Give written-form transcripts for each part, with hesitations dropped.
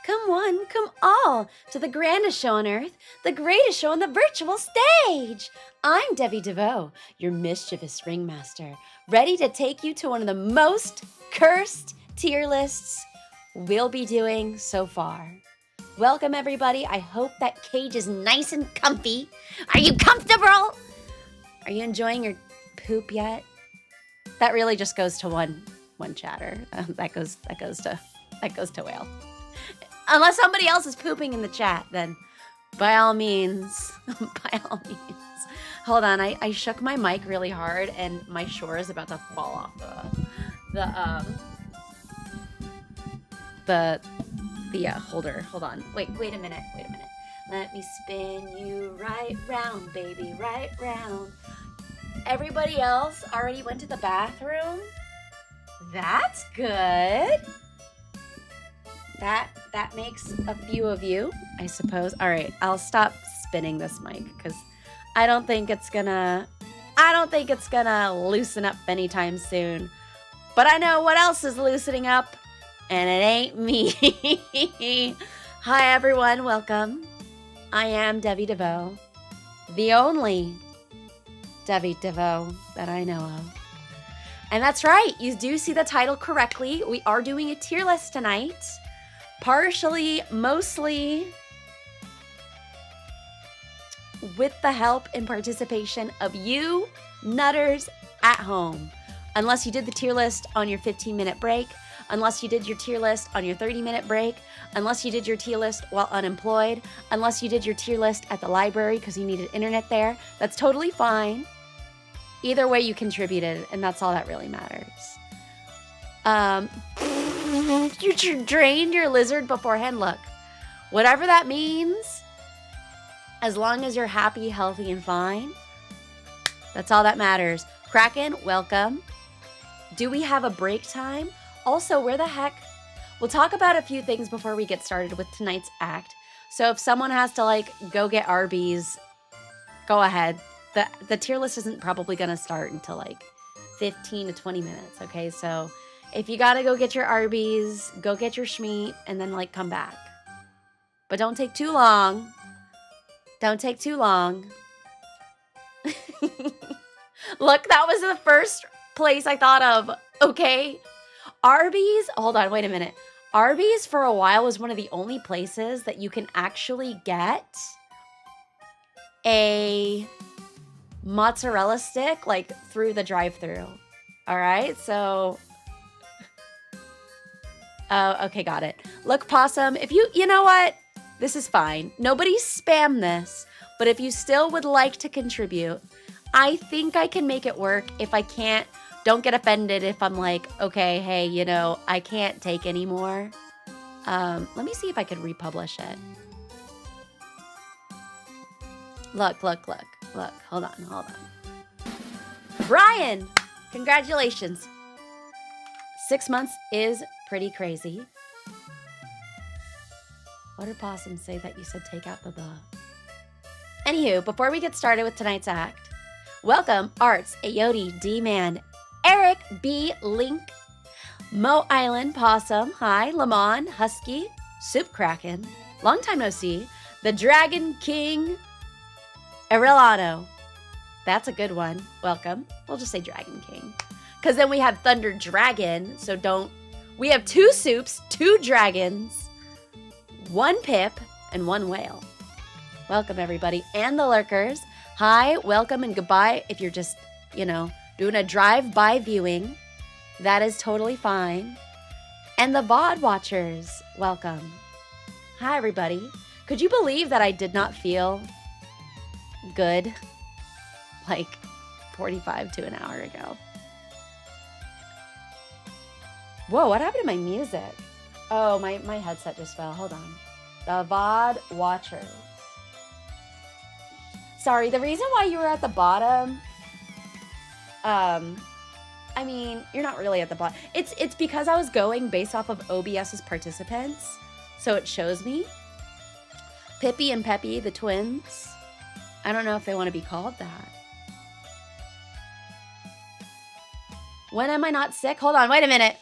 Come one, come all, to the grandest show on earth, the greatest show on the virtual stage. I'm Devi Vaux, your mischievous ringmaster, ready to take you to one of the most cursed tier lists we'll be doing so far. Welcome, everybody. I hope that cage is nice and comfy. Are you comfortable? Are you enjoying your poop yet? That really just goes to one one chatter. That goes to whale. Unless somebody else is pooping in the chat, then by all means, by all means. Hold on, I shook my mic really hard and my shore is about to fall off the holder. Hold on. Wait a minute. Let me spin you right round, baby, right round. Everybody else already went to the bathroom? That's good. That makes a few of you, I suppose. All right, I'll stop spinning this mic because I don't think it's gonna loosen up anytime soon. But I know what else is loosening up, and it ain't me. Hi everyone, welcome. I am Devi DeVoe, the only Devi DeVoe that I know of. And that's right, you do see the title correctly. We are doing a tier list tonight. Partially, mostly, with the help and participation of you nutters at home. Unless you did the tier list on your 15-minute break, unless you did your tier list on your 30-minute break, unless you did your tier list while unemployed, unless you did your tier list at the library because you needed internet there, that's totally fine. Either way, you contributed, and that's all that really matters. You drained your lizard beforehand. Look, whatever that means, as long as you're happy, healthy, and fine, that's all that matters. Kraken, welcome. Do we have a break time? Also, where the heck? We'll talk about a few things before we get started with tonight's act. So if someone has to, like, go get Arby's, go ahead. The tier list isn't probably going to start until, like, 15 to 20 minutes, okay? So if you got to go get your Arby's, go get your Schmeat, and then, like, come back. But don't take too long. Don't take too long. Look, that was the first place I thought of, okay? Arby's, hold on, wait a minute. Arby's for a while was one of the only places that you can actually get a mozzarella stick, like, through the drive-thru. All right, so... Oh, okay, got it. Look, Possum, if you know what? This is fine. Nobody spam this, but if you still would like to contribute, I think I can make it work. If I can't, don't get offended if I'm like, okay, hey, you know, I can't take anymore. Let me see if I can republish it. Look. Hold on. Brian, congratulations. 6 months is pretty crazy. What did Possum say that you said take out the the? Anywho, before we get started with tonight's act, welcome Arts, Ayodi, D-Man, Eric B. Link, Mo Island, Possum, hi, Lamon, Husky, Soup Kraken, long time no see, the Dragon King, Arellano. That's a good one. Welcome. We'll just say Dragon King. Because then we have Thunder Dragon, so don't... We have 2 soups, 2 dragons, 1 pip, and 1 whale. Welcome, everybody. And the lurkers. Hi, welcome, and goodbye. If you're just, you know, doing a drive-by viewing, that is totally fine. And the VOD watchers, welcome. Hi, everybody. Could you believe that I did not feel good like 45 to an hour ago? Whoa, what happened to my music? Oh, my headset just fell. Hold on. The VOD watchers. Sorry, the reason why you were at the bottom, I mean, you're not really at the bottom. It's because I was going based off of OBS's participants, so it shows me. Pippi and Peppy, the twins. I don't know if they want to be called that. When am I not sick? Hold on, wait a minute.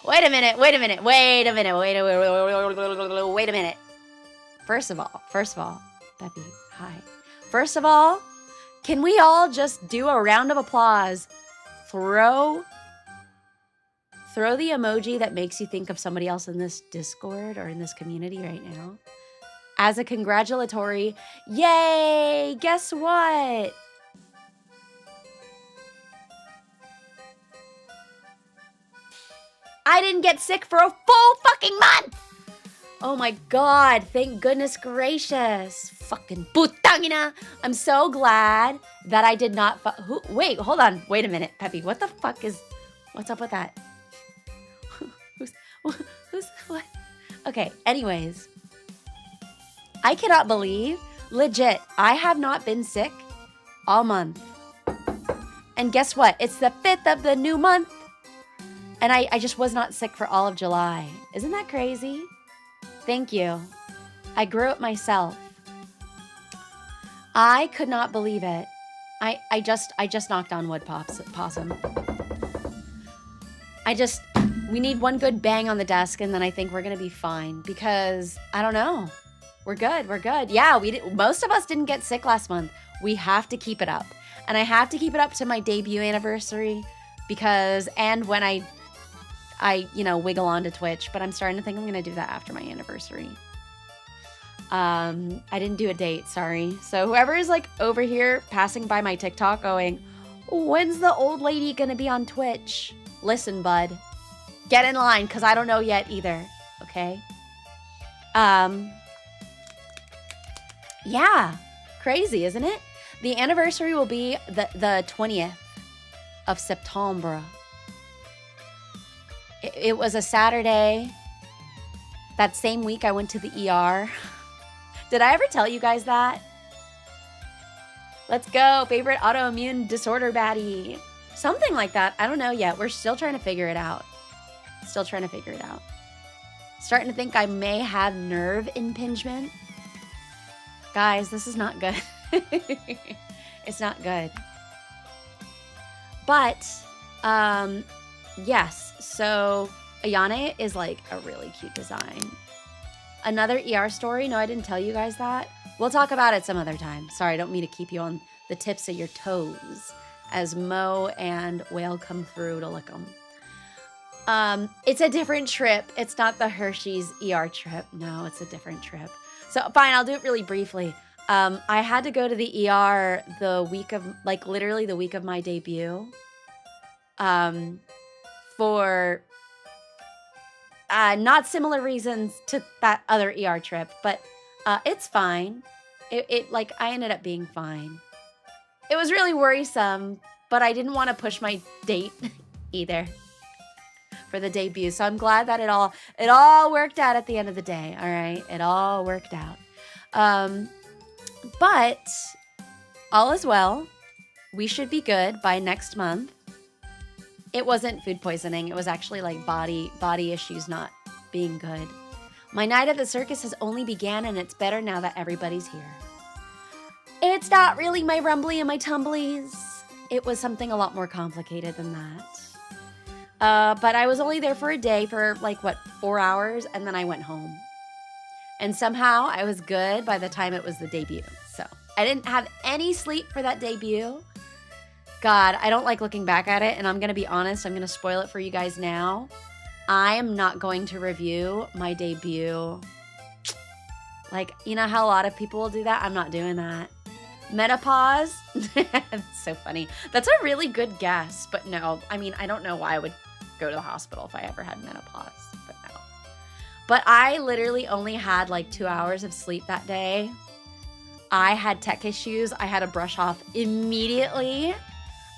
First of all, Peppy, hi. First of all, can we all just do a round of applause? Throw the emoji that makes you think of somebody else in this Discord or in this community right now as a congratulatory, yay, guess what? I didn't get sick for a full fucking month. Oh my God, thank goodness gracious. Fucking putangina. I'm so glad that I did not, wait, hold on. Wait a minute, Peppy. What the fuck what's up with that? What? Okay, anyways. I cannot believe, legit, I have not been sick all month. And guess what? It's the 5th of the new month. And I just was not sick for all of July. Isn't that crazy? Thank you. I grew it myself. I could not believe it. I just knocked on wood, Possum. We need one good bang on the desk, and then I think we're gonna be fine. Because I don't know, we're good. Yeah, most of us didn't get sick last month. We have to keep it up, and I have to keep it up to my debut anniversary, and when I wiggle onto Twitch, but I'm starting to think I'm gonna do that after my anniversary. I didn't do a date, sorry. So whoever is like over here passing by my TikTok going, when's the old lady gonna be on Twitch? Listen, bud, get in line, because I don't know yet either, okay? Yeah, crazy, isn't it? The anniversary will be the 20th of September. It was a Saturday. That same week I went to the ER. Did I ever tell you guys that? Let's go, favorite autoimmune disorder baddie. Something like that. I don't know yet. We're still trying to figure it out. Starting to think I may have nerve impingement. Guys, this is not good. It's not good. But, yes. So, Ayane is like a really cute design. Another ER story? No, I didn't tell you guys that. We'll talk about it some other time. Sorry, I don't mean to keep you on the tips of your toes as Mo and Whale come through to lick them. It's a different trip. It's not the Hershey's ER trip. No, it's a different trip. So fine, I'll do it really briefly. I had to go to the ER the week of, literally the week of my debut. For not similar reasons to that other ER trip, but it's fine. I ended up being fine. It was really worrisome, but I didn't want to push my date either for the debut. So I'm glad that it all worked out at the end of the day. All right, it all worked out. But all is well. We should be good by next month. It wasn't food poisoning. It was actually like body issues not being good. My night at the circus has only began, and it's better now that everybody's here. It's not really my rumbly and my tumblies. It was something a lot more complicated than that. But I was only there for a day for 4 hours, and then I went home. And somehow I was good by the time it was the debut. So I didn't have any sleep for that debut. God, I don't like looking back at it, and I'm going to be honest, I'm going to spoil it for you guys now. I am not going to review my debut. You know how a lot of people will do that? I'm not doing that. Menopause? It's so funny. That's a really good guess, but no. I mean, I don't know why I would go to the hospital if I ever had menopause, but no. But I literally only had 2 hours of sleep that day. I had tech issues. I had to brush off immediately.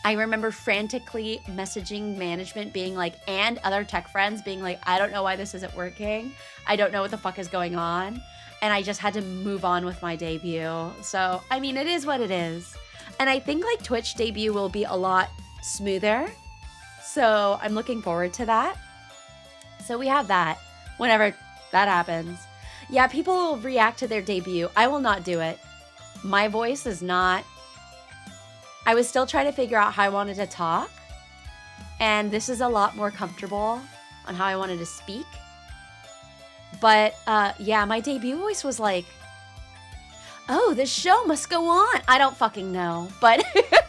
I remember frantically messaging management being and other tech friends being I don't know why this isn't working. I don't know what the fuck is going on. And I just had to move on with my debut. So, I mean, it is what it is. And I think Twitch debut will be a lot smoother. So I'm looking forward to that. So we have that whenever that happens. Yeah, people will react to their debut. I will not do it. My voice is not... I was still trying to figure out how I wanted to talk. And this is a lot more comfortable on how I wanted to speak. But, yeah, my debut voice was oh, this show must go on. I don't fucking know. But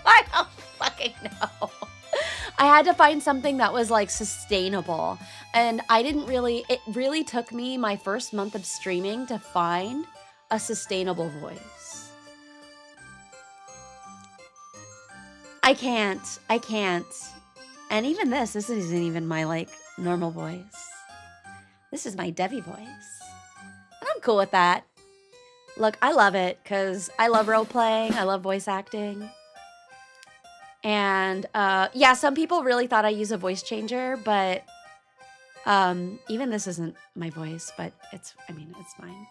I don't fucking know. I had to find something that was, sustainable. And it really took me my first month of streaming to find a sustainable voice. I can't. And even this isn't even my, normal voice. This is my Devi voice. And I'm cool with that. Look, I love it because I love role-playing. I love voice acting. And yeah, some people really thought I use a voice changer, but even this isn't my voice, but it's fine.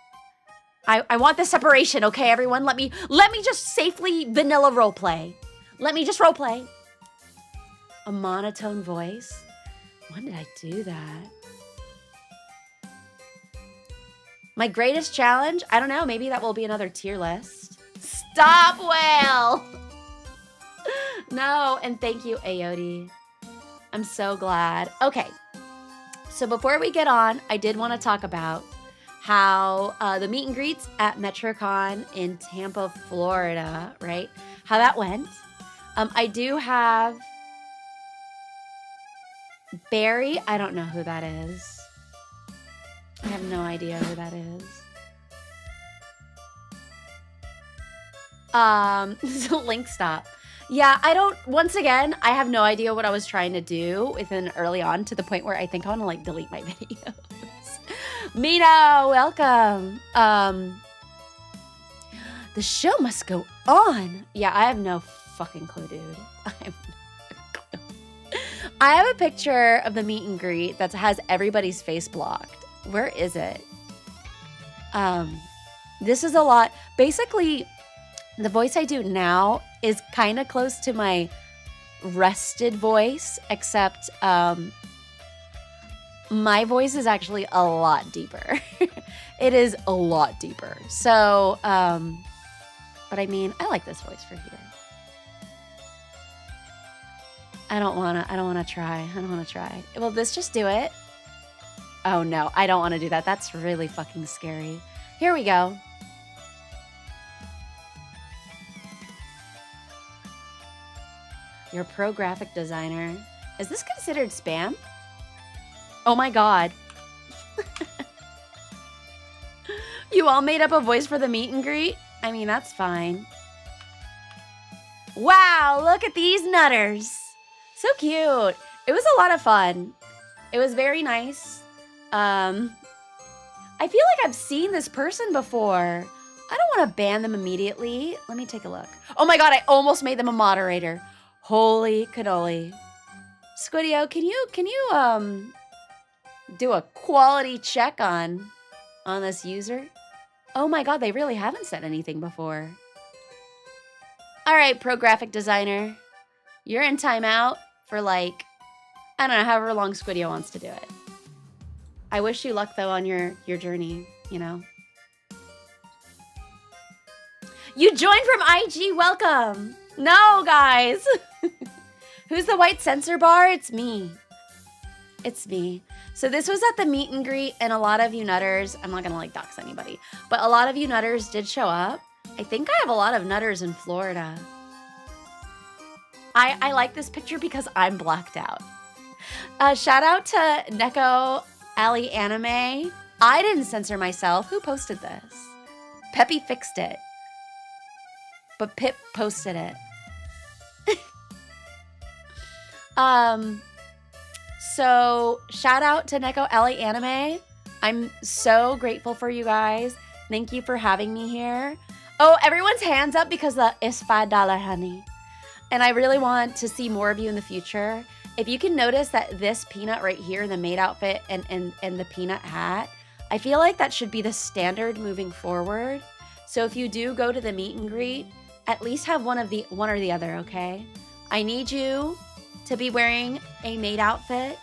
I want the separation, okay, everyone? Let me just safely vanilla roleplay. Let me just roleplay. A monotone voice? When did I do that? My greatest challenge? I don't know. Maybe that will be another tier list. Stop, whale! No, and thank you, Aodi. I'm so glad. Okay, so before we get on, I did want to talk about how the meet and greets at MetroCon in Tampa, Florida, right? How that went. I do have Barry. I don't know who that is. I have no idea who that is. Link stop. Yeah, once again, I have no idea what I was trying to do within early on to the point where I think I want to like delete my videos. Mino, welcome. The show must go on. Yeah, I have no fucking clue, dude. I have a picture of the meet and greet that has everybody's face blocked. Where is it? This is a lot. Basically, the voice I do now is kind of close to my rested voice, except my voice is actually a lot deeper. It is a lot deeper. So, but I mean, I like this voice for here. I don't wanna try. Will this just do it? Oh no, I don't want to do that. That's really fucking scary. Here we go. You're a pro graphic designer. Is this considered spam? Oh my god. You all made up a voice for the meet and greet? I mean, that's fine. Wow, look at these nutters. So cute. It was a lot of fun. It was very nice. I feel like I've seen this person before. I don't want to ban them immediately. Let me take a look. Oh my god, I almost made them a moderator. Holy cannoli. Squidio, can you do a quality check on this user? Oh my god, they really haven't said anything before. All right, pro graphic designer. You're in timeout for like, I don't know, however long Squidio wants to do it. I wish you luck though on your journey, you know. You joined from IG, welcome. No, guys. Who's the white censor bar? It's me. It's me. So this was at the meet and greet, and a lot of you nutters, I'm not gonna like dox anybody, but a lot of you nutters did show up. I think I have a lot of nutters in Florida. I like this picture because I'm blacked out. Shout out to Neko Ali Anime. I didn't censor myself. Who posted this? Peppy fixed it. But Pip posted it. So shout out to Neko Ali Anime. I'm so grateful for you guys. Thank you for having me here. Oh, everyone's hands up because it's $5, honey. And I really want to see more of you in the future. If you can notice that this peanut right here, the maid outfit and the peanut hat, I feel like that should be the standard moving forward. So if you do go to the meet and greet, at least have one or the other, okay? I need you to be wearing a maid outfit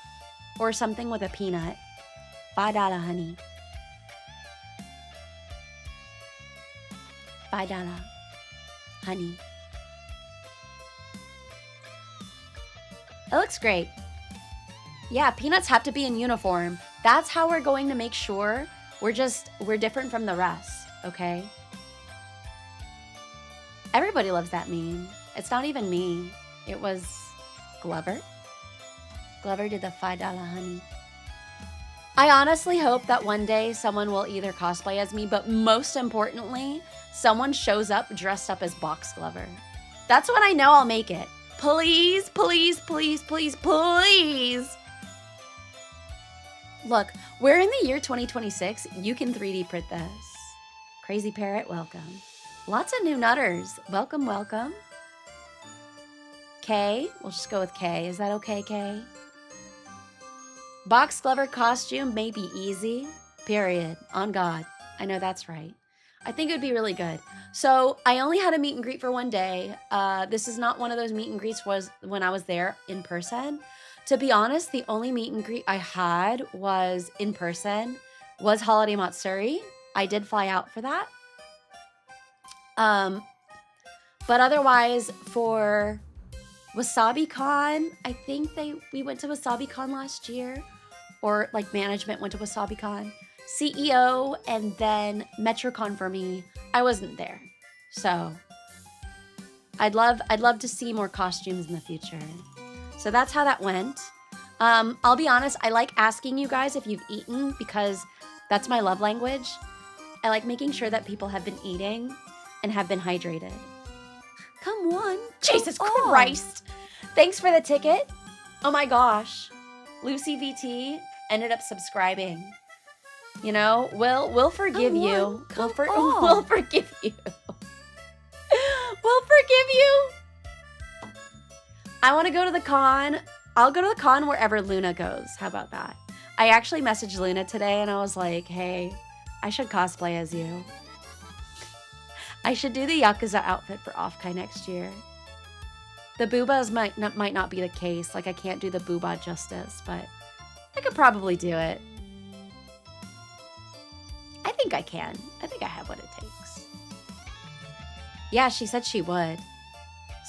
or something with a peanut. $5, honey. $5, honey. It looks great. Yeah, peanuts have to be in uniform. That's how we're going to make sure we're different from the rest, okay? Everybody loves that meme. It's not even me. It was Glover. Glover did the $5 honey. I honestly hope that one day someone will either cosplay as me, but most importantly, someone shows up dressed up as Box Glover. That's when I know I'll make it. Please, please, please, please, please. Look, we're in the year 2026. You can 3D print this. Crazy Parrot, welcome. Lots of new nutters. Welcome, welcome. K, we'll just go with K. Is that okay, K? Box Glover costume may be easy, period. On God. I know that's right. I think it would be really good. So I only had a meet and greet for one day. This is not one of those meet and greets was when I was there in person. To be honest, the only meet and greet I had was in person, was Holiday Matsuri. I did fly out for that. But otherwise for WasabiCon, I think we went to WasabiCon last year, or like management went to WasabiCon. CEO and then MetroCon for me, I wasn't there. So I'd love to see more costumes in the future. So that's how that went. I'll be honest, I like asking you guys if you've eaten because that's my love language. I like making sure that people have been eating and have been hydrated. Come on. Jesus Christ. Thanks for the ticket. Oh my gosh. Lucy VT ended up subscribing. You know, we'll forgive you. We'll forgive you. We'll forgive you. I want to go to the con. I'll go to the con wherever Luna goes. How about that? I actually messaged Luna today and I was like, hey, I should cosplay as you. I should do the Yakuza outfit for Off-Kai next year. The boobas might not be the case. Like, I can't do the booba justice, but I could probably do it. I think I can. I think I have what it takes. Yeah, she said she would.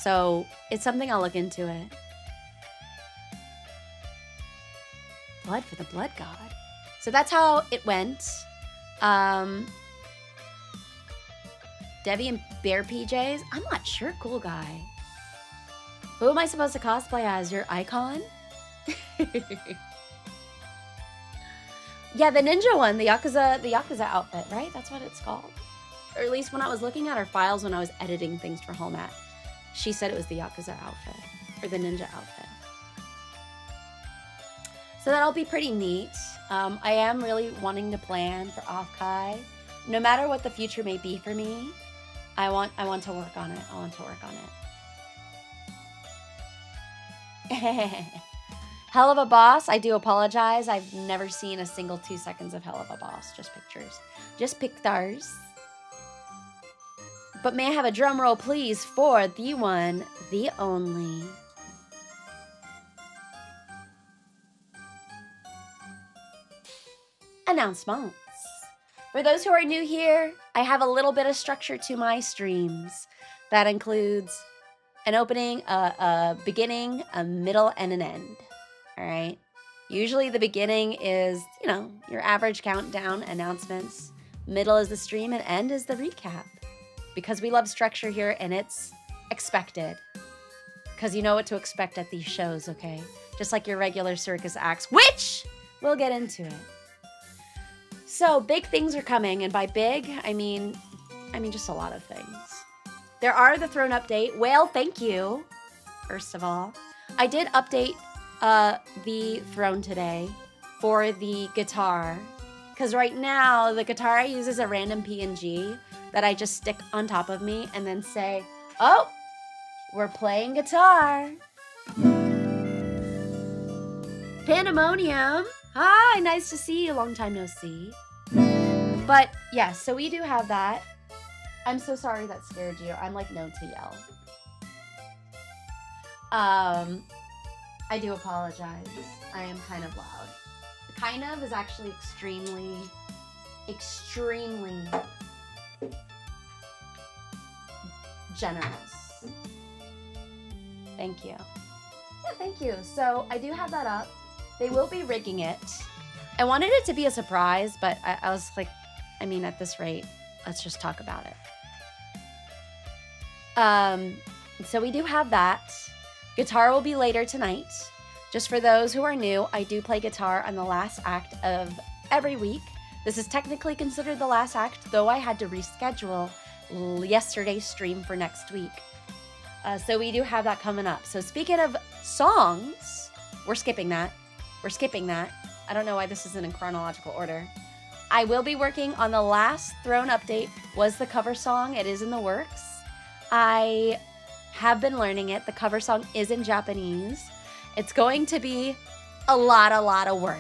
So it's something I'll look into it. Blood for the blood god. So that's how it went. Devi and bear PJs? I'm not sure, cool guy. Who am I supposed to cosplay as? Your icon? Yeah, the ninja one, the Yakuza outfit, right? That's what it's called. Or at least when I was looking at her files when I was editing things for Hellmat, she said it was the Yakuza outfit, or the ninja outfit. So that'll be pretty neat. I am really wanting to plan for Off-Kai. No matter what the future may be for me, I want to work on it. I want to work on it. Hell of a Boss, I do apologize. I've never seen a single 2 seconds of Hell of a Boss. Just pictures. Just pictures. But may I have a drum roll, please, for the one, the only. Announcements. For those who are new here, I have a little bit of structure to my streams. That includes an opening, a beginning, a middle, and an end. All right. Usually the beginning is, you know, your average countdown announcements. Middle is the stream and end is the recap. Because we love structure here and it's expected. Because you know what to expect at these shows, okay? Just like your regular circus acts, which we'll get into it. So big things are coming, and by big, I mean just a lot of things. There are the throne update. Whale, thank you. First of all, I did update the throne today for the guitar, because right now the guitar I use is a random PNG that I just stick on top of me and then say, oh, we're playing guitar. Pandemonium. Hi, nice to see you. Long time no see. But yeah, so we do have that. I'm so sorry that scared you. I'm like known to yell. I do apologize. I am kind of loud. Kind of is actually extremely generous. Thank you. Yeah, thank you. So I do have that up. They will be rigging it. I wanted it to be a surprise, but I was like, I mean, at this rate, let's just talk about it. So we do have that. Guitar will be later tonight. Just for those who are new, I do play guitar on the last act of every week. This is technically considered the last act, though I had to reschedule yesterday's stream for next week. So we do have that coming up. So speaking of songs, we're skipping that. We're skipping that. I don't know why this isn't in chronological order. I will be working on the last Throne update, was the cover song. It is in the works. I have been learning it. The cover song is in Japanese. It's going to be a lot of work.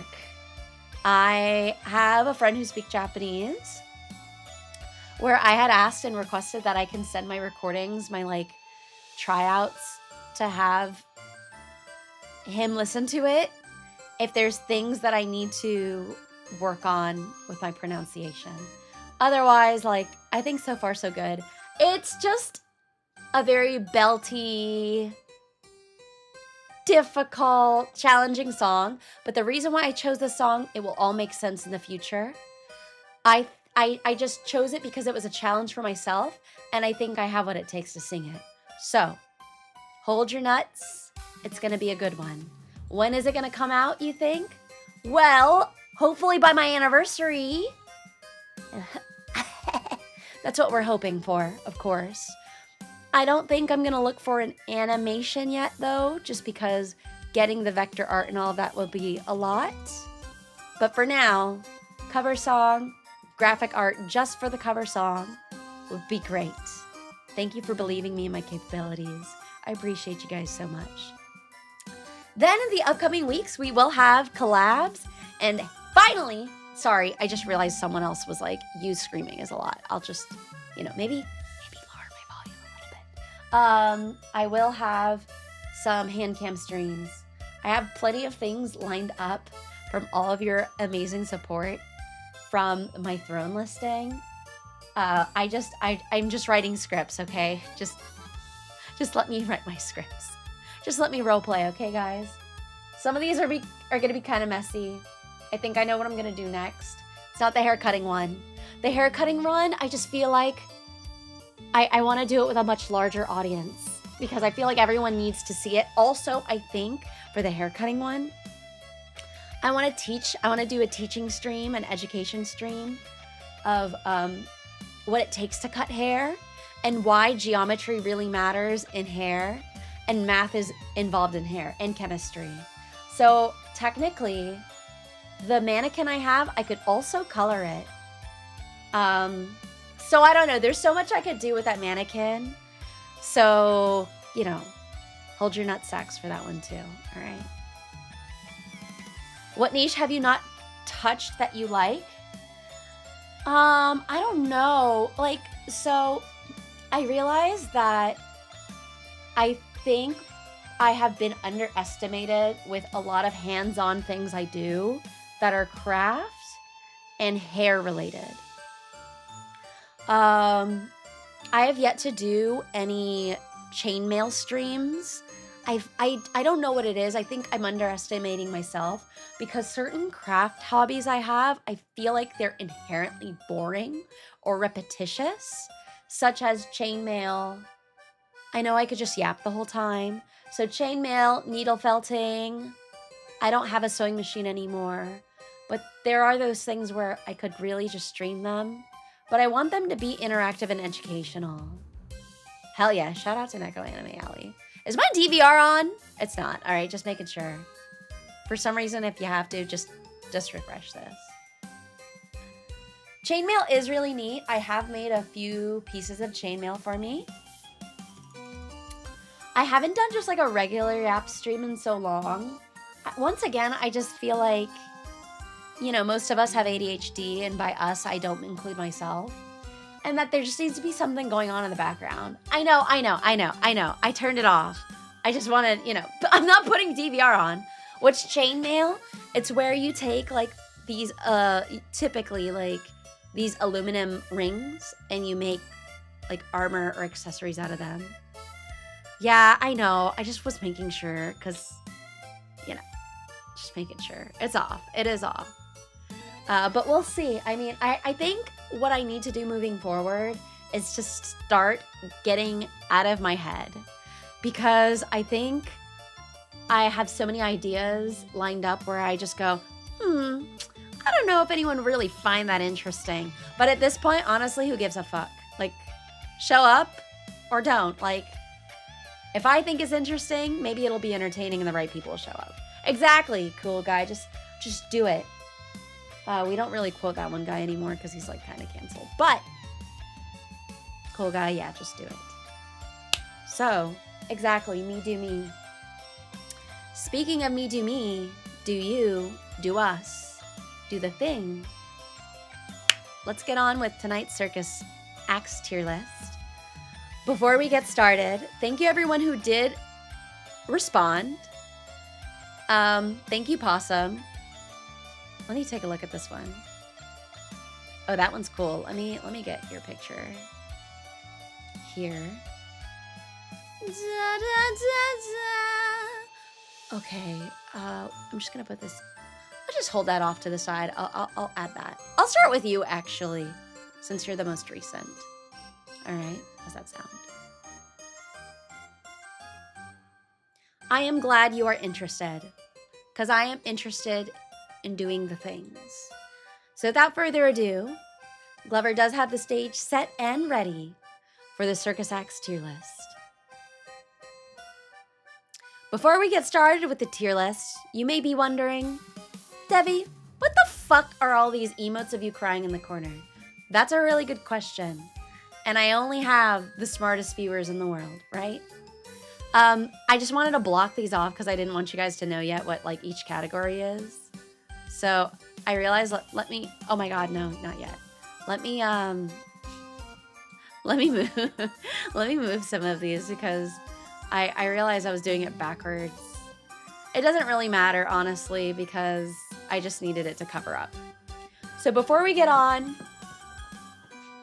I have a friend who speaks Japanese, where I had asked and requested that I can send my recordings, my like tryouts, to have him listen to it if there's things that I need to work on with my pronunciation. Otherwise, like, I think so far so good. It's just a very belty, difficult, challenging song. But the reason why I chose this song, it will all make sense in the future. I just chose it because it was a challenge for myself, and I think I have what it takes to sing it. So, hold your nuts. It's gonna be a good one. When is it gonna come out, you think? Well, hopefully by my anniversary. That's what we're hoping for, of course. I don't think I'm gonna look for an animation yet, though, just because getting the vector art and all of that will be a lot. But for now, cover song, graphic art just for the cover song would be great. Thank you for believing me in my capabilities. I appreciate you guys so much. Then in the upcoming weeks, we will have collabs, and finally, sorry, I just realized someone else was like, you screaming is a lot. I'll just, you know, maybe lower my volume a little bit. I will have some hand cam streams. I have plenty of things lined up from all of your amazing support from my Throne listing. I'm just writing scripts, okay? Just let me write my scripts. Just let me role play, okay, guys? Some of these are gonna be kind of messy. I think I know what I'm gonna do next. It's not the hair cutting one. The hair cutting one, I just feel like I want to do it with a much larger audience because I feel like everyone needs to see it. Also, I think for the hair cutting one, I want to do a teaching stream, an education stream of what it takes to cut hair and why geometry really matters in hair and math is involved in hair and chemistry. So technically, the mannequin I have, I could also color it. So I don't know. There's so much I could do with that mannequin. So, you know, hold your nutsacks for that one too. All right. What niche have you not touched that you like? I don't know. Like, so I realized that I think I have been underestimated with a lot of hands-on things I do that are craft and hair related. I have yet to do any chainmail streams. I don't know what it is. I think I'm underestimating myself because certain craft hobbies I have, I feel like they're inherently boring or repetitious, such as chainmail. I know I could just yap the whole time. So chainmail, needle felting. I don't have a sewing machine anymore, but there are those things where I could really just stream them, but I want them to be interactive and educational. Hell yeah, shout out to Neko Anime Alley. Is my DVR on? It's not. All right, just making sure. For some reason, if you have to, just refresh this. Chainmail is really neat. I have made a few pieces of chainmail for me. I haven't done just like a regular yap stream in so long. Once again, I just feel like, you know, most of us have ADHD, and by us, I don't include myself. And that there just needs to be something going on in the background. I know. I turned it off. I just wanted, you know, I'm not putting DVR on. What's chainmail? It's where you take like these, typically like these aluminum rings and you make like armor or accessories out of them. Yeah, I know. I just was making sure because, you know, just making sure. It's off. It is off. But we'll see. I mean, I think what I need to do moving forward is to start getting out of my head, because I think I have so many ideas lined up where I just go, I don't know if anyone really find that interesting. But at this point, honestly, who gives a fuck? Like, show up or don't. Like, if I think it's interesting, maybe it'll be entertaining and the right people will show up. Exactly, cool guy. Just Just do it. We don't really quote that one guy anymore because he's like kind of canceled. But cool guy, yeah, just do it. So, exactly, me do me. Speaking of me do me, do you, do us, do the thing. Let's get on with tonight's Circus Acts tier list. Before we get started, thank you everyone who did respond. Thank you, Possum. Let me take a look at this one. Oh, that one's cool. Let me get your picture here. Da, da, da, da. Okay, I'm just gonna put this. I'll just hold that off to the side. I'll add that. I'll start with you actually, since you're the most recent. All right, how's that sound? I am glad you are interested, because I am interested in doing the things. So without further ado, Glover does have the stage set and ready for the Circus Acts tier list. Before we get started with the tier list, you may be wondering, Devi, what the fuck are all these emotes of you crying in the corner? That's a really good question. And I only have the smartest viewers in the world, right? I just wanted to block these off because I didn't want you guys to know yet what like each category is. So I realized, let me, oh my God, no, not yet. Let me move, let me move some of these because I realized I was doing it backwards. It doesn't really matter, honestly, because I just needed it to cover up. So before we get on,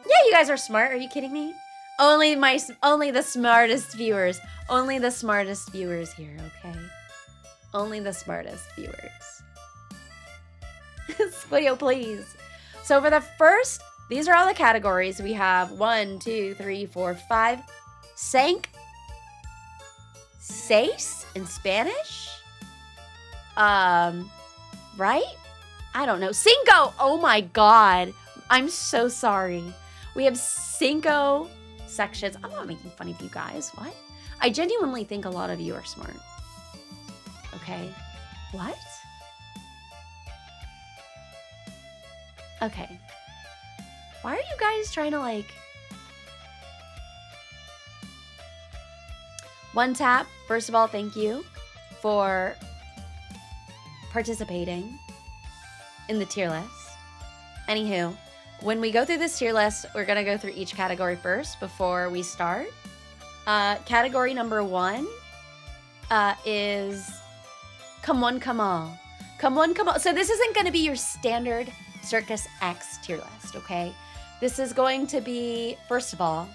yeah, you guys are smart. Are you kidding me? Only the smartest viewers. Only the smartest viewers here, okay? Only the smartest viewers. Squio, please. So for the first, these are all the categories. We have 1, 2, 3, 4, 5. Sank. Seis in Spanish? Right? I don't know. Cinco! Oh my God. I'm so sorry. We have cinco sections. I'm not making fun of you guys. What? I genuinely think a lot of you are smart. Okay. What? Okay. Why are you guys trying to like... One tap, first of all, thank you for participating in the tier list. Anywho, when we go through this tier list, we're gonna go through each category first before we start. Category number 1 is Come One, Come All. Come One, Come All. So this isn't gonna be your standard Circus Acts tier list, okay? This is going to be, first of all,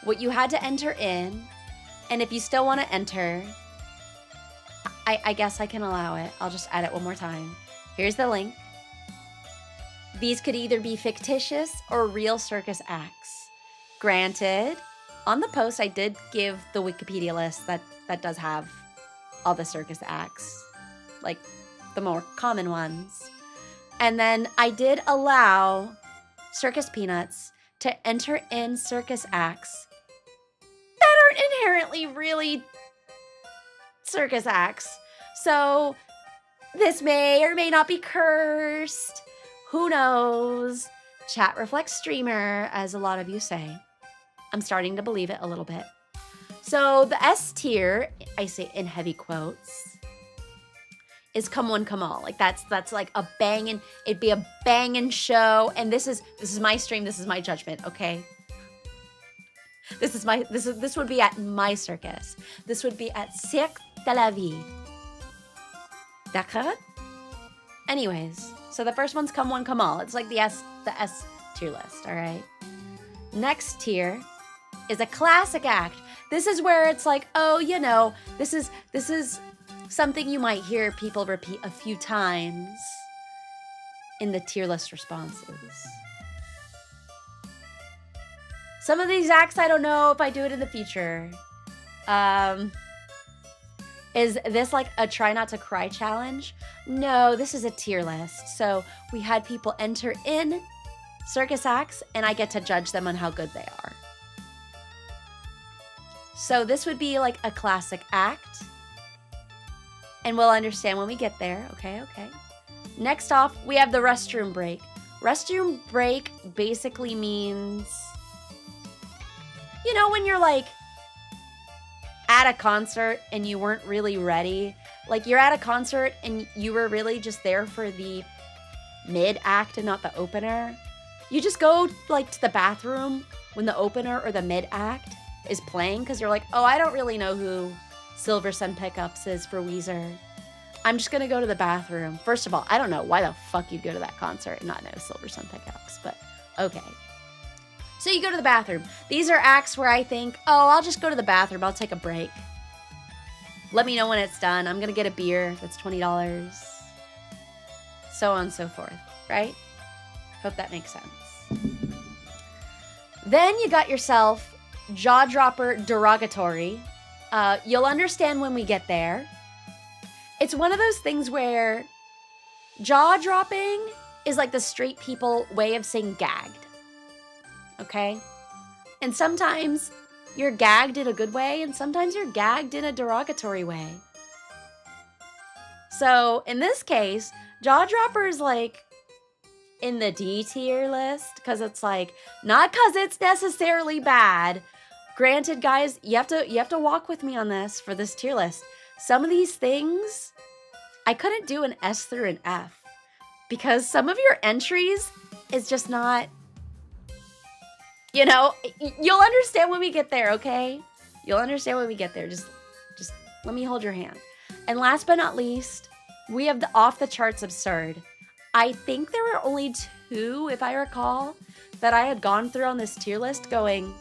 what you had to enter in. And if you still want to enter, I guess I can allow it. I'll just add it one more time. Here's the link. These could either be fictitious or real circus acts. Granted, on the post, I did give the Wikipedia list that does have all the circus acts, like the more common ones. And then I did allow Circus Peanuts to enter in circus acts that aren't inherently really circus acts. So this may or may not be cursed. Who knows? Chat reflects streamer, as a lot of you say. I'm starting to believe it a little bit. So the S tier, I say in heavy quotes, is Come One, Come All. Like that's like a banging, it'd be a banging show. And this is my stream, this is my judgment, okay? This would be at my circus. This would be at Cirque de la Vie. D'accord? Anyways, so the first one's Come One, Come All. It's like the S tier list, all right? Next tier is a classic act. This is where it's like, oh, you know, this is something you might hear people repeat a few times in the tier list responses. Some of these acts, I don't know if I do it in the future. Is this like a try not to cry challenge? No, this is a tier list. So we had people enter in circus acts and I get to judge them on how good they are. So this would be like a classic act. And we'll understand when we get there. Okay, okay. Next off, we have the restroom break. Restroom break basically means, you know, when you're like at a concert and you weren't really ready. Like you're at a concert and you were really just there for the mid-act and not the opener. You just go like to the bathroom when the opener or the mid-act is playing because you're like, oh, I don't really know who Silver Sun Pickups is for Weezer. I'm just gonna go to the bathroom. First of all, I don't know why the fuck you'd go to that concert and not know Silver Sun Pickups, but okay. So you go to the bathroom. These are acts where I think, oh, I'll just go to the bathroom. I'll take a break. Let me know when it's done. I'm gonna get a beer. That's $20. So on and so forth, right? Hope that makes sense. Then you got yourself Jaw Dropper Derogatory. You'll understand when we get there. It's one of those things where jaw dropping is like the straight people way of saying gagged. Okay? And sometimes you're gagged in a good way, and sometimes you're gagged in a derogatory way. So in this case, jaw dropper is like in the D tier list because it's like, not because it's necessarily bad. Granted, guys, you have to walk with me on this for this tier list. Some of these things, I couldn't do an S through an F because some of your entries is just not, you know, you'll understand when we get there, okay? You'll understand when we get there. Just let me hold your hand. And last but not least, we have the off the charts absurd. I think there were only 2, if I recall, that I had gone through on this tier list going,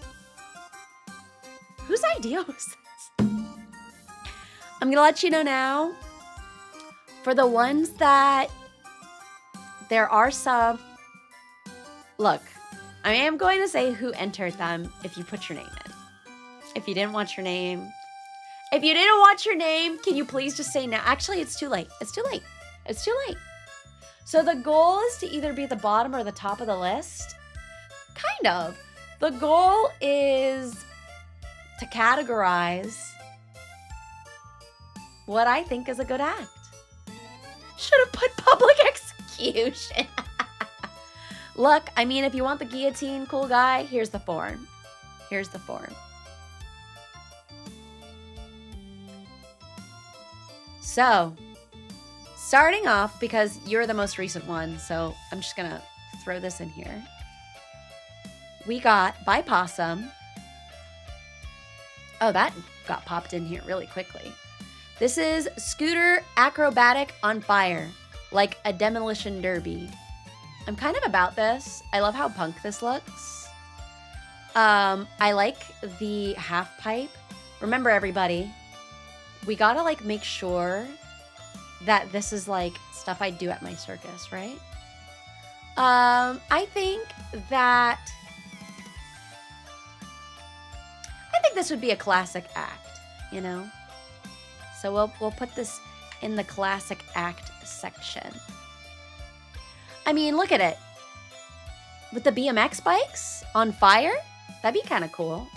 whose idea was this? I'm gonna let you know now, for the ones that there are some, look, I am going to say who entered them if you put your name in. If you didn't want your name, can you please just say no? Actually, it's too late. It's too late. It's too late. So the goal is to either be at the bottom or the top of the list. Kind of. The goal is to categorize what I think is a good act. Should have put public execution. Look, I mean, if you want the guillotine, cool guy, here's the form. Here's the form. So, starting off, because you're the most recent one, so I'm just gonna throw this in here. We got by Possum. Oh, that got popped in here really quickly. This is Scooter Acrobatic on Fire, like a demolition derby. I'm kind of about this. I love how punk this looks. I like the half pipe. Remember, everybody, we gotta like make sure that this is like stuff I do at my circus, right? I think this would be a classic act, you know? So we'll put this in the classic act section. I mean, look at it. With the BMX bikes on fire, that'd be kind of cool.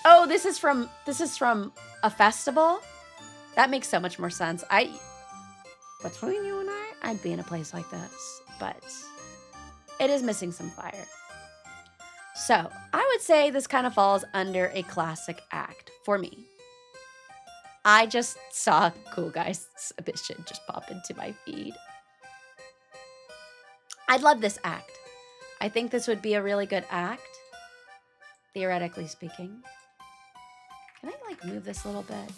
Oh, this is from a festival. That makes so much more sense. Between you and I'd be in a place like this, but it is missing some fire. So I would say this kind of falls under a classic act for me. I just saw Cool Guy's submission just pop into my feed. I'd love this act. I think this would be a really good act, theoretically speaking. Can I like move this a little bit?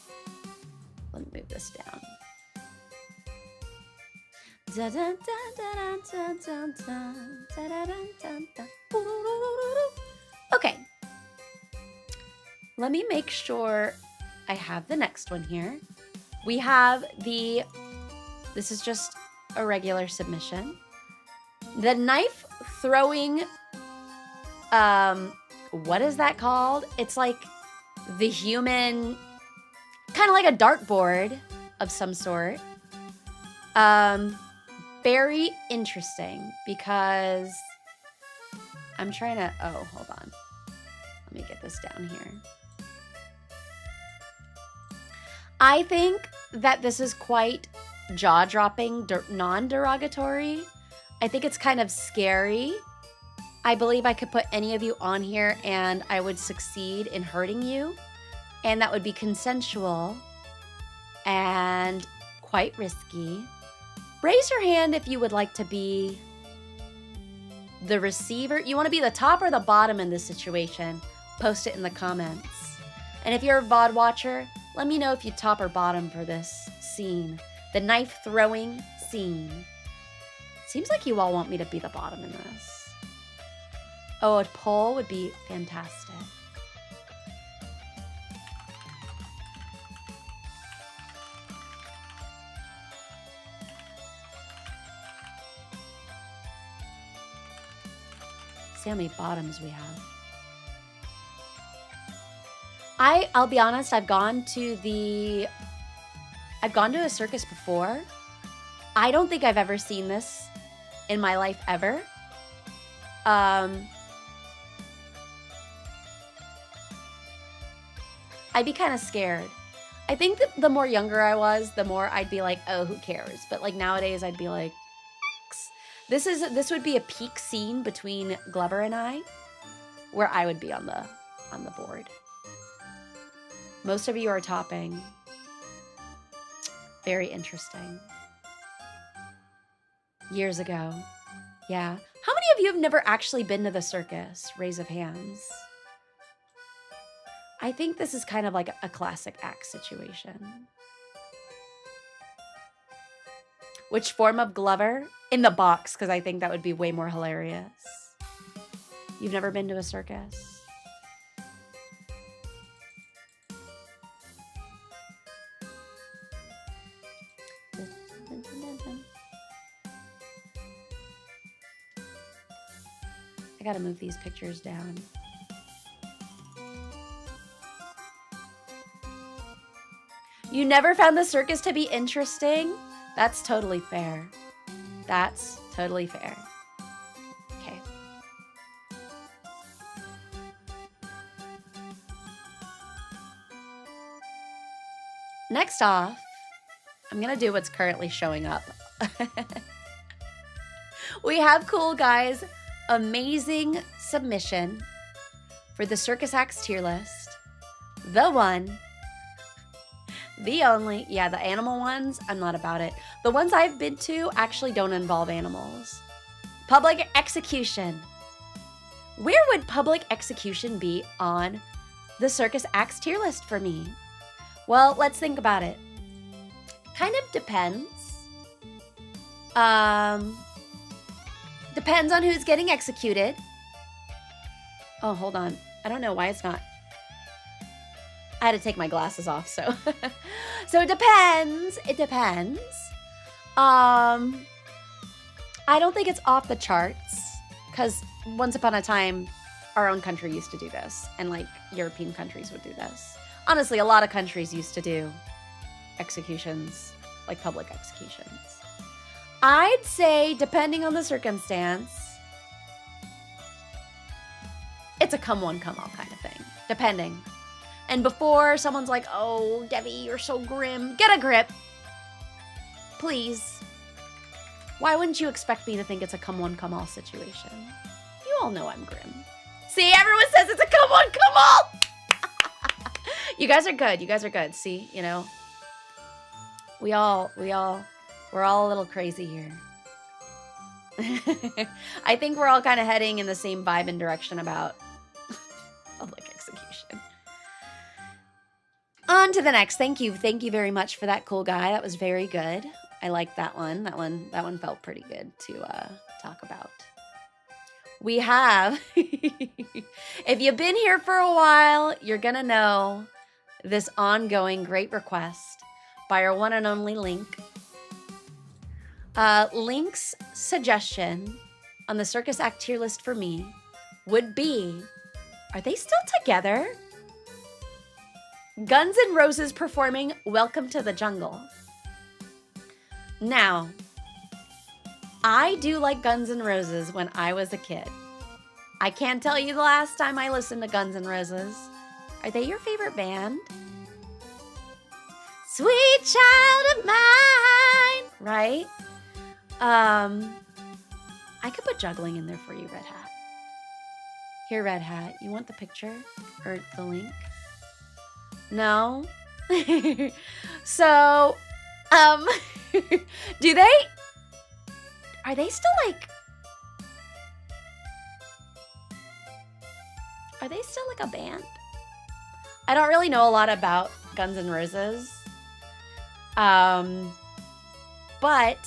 Let me move this down. Okay. Let me make sure I have the next one here. We have this is just a regular submission. The knife throwing, what is that called? It's like the human, kind of like a dartboard of some sort. Very interesting because I'm trying to, oh, hold on. Let me get this down here. I think that this is quite jaw-dropping, non-derogatory. I think it's kind of scary. I believe I could put any of you on here and I would succeed in hurting you. And that would be consensual and quite risky. Raise your hand if you would like to be the receiver. You want to be the top or the bottom in this situation? Post it in the comments. And if you're a VOD watcher, let me know if you top or bottom for this scene. The knife throwing scene. Seems like you all want me to be the bottom in this. Oh, a poll would be fantastic. See how many bottoms we have. I'll be honest, I've gone to a circus before. I don't think I've ever seen this in my life ever. I'd be kind of scared. I think that the more younger I was, the more I'd be like, oh, who cares? But like nowadays I'd be like, this would be a peak scene between Glover and I, where I would be on the board. Most of you are topping. Very interesting. Years ago. Yeah. How many of you have never actually been to the circus? Raise of hands. I think this is kind of like a classic act situation. Which form of Glover? In the box, because I think that would be way more hilarious. You've never been to a circus? I gotta move these pictures down. You never found the circus to be interesting? That's totally fair. That's totally fair. Okay. Next off, I'm gonna do what's currently showing up. We have Cool Guy's amazing submission for the Circus Acts tier list. The one, the only, yeah, the animal ones, I'm not about it. The ones I've been to actually don't involve animals. Public execution. Where would public execution be on the Circus Acts tier list for me? Well, let's think about it. Kind of depends. Depends on who's getting executed. Oh, hold on. I don't know why it's not. I had to take my glasses off, so. So it depends. It depends. I don't think it's off the charts because once upon a time, our own country used to do this, and like European countries would do this. Honestly, a lot of countries used to do executions, like public executions. I'd say, depending on the circumstance, it's a come one, come all kind of thing, depending. And before someone's like, oh, Devi, you're so grim, get a grip. Please. Why wouldn't you expect me to think it's a come one, come all situation? You all know I'm grim. See, everyone says it's a come one, come all. You guys are good. You guys are good. See, you know, we're all a little crazy here. I think we're all kind of heading in the same vibe and direction about public execution. On to the next. Thank you. Thank you very much for that, Cool Guy. That was very good. I liked that one. That one felt pretty good to talk about. We have, if you've been here for a while, you're gonna know this ongoing great request by our one and only Link. Link's suggestion on the Circus Act tier list for me would be, are they still together? Guns N' Roses performing Welcome to the Jungle. Now, I do like Guns N' Roses when I was a kid. I can't tell you the last time I listened to Guns N' Roses. Are they your favorite band? Sweet child of mine, right? I could put juggling in there for you, Red Hat. Here, Red Hat, you want the picture or the link? No? So, do they, are they still like, are they still like a band? I don't really know a lot about Guns N' Roses. But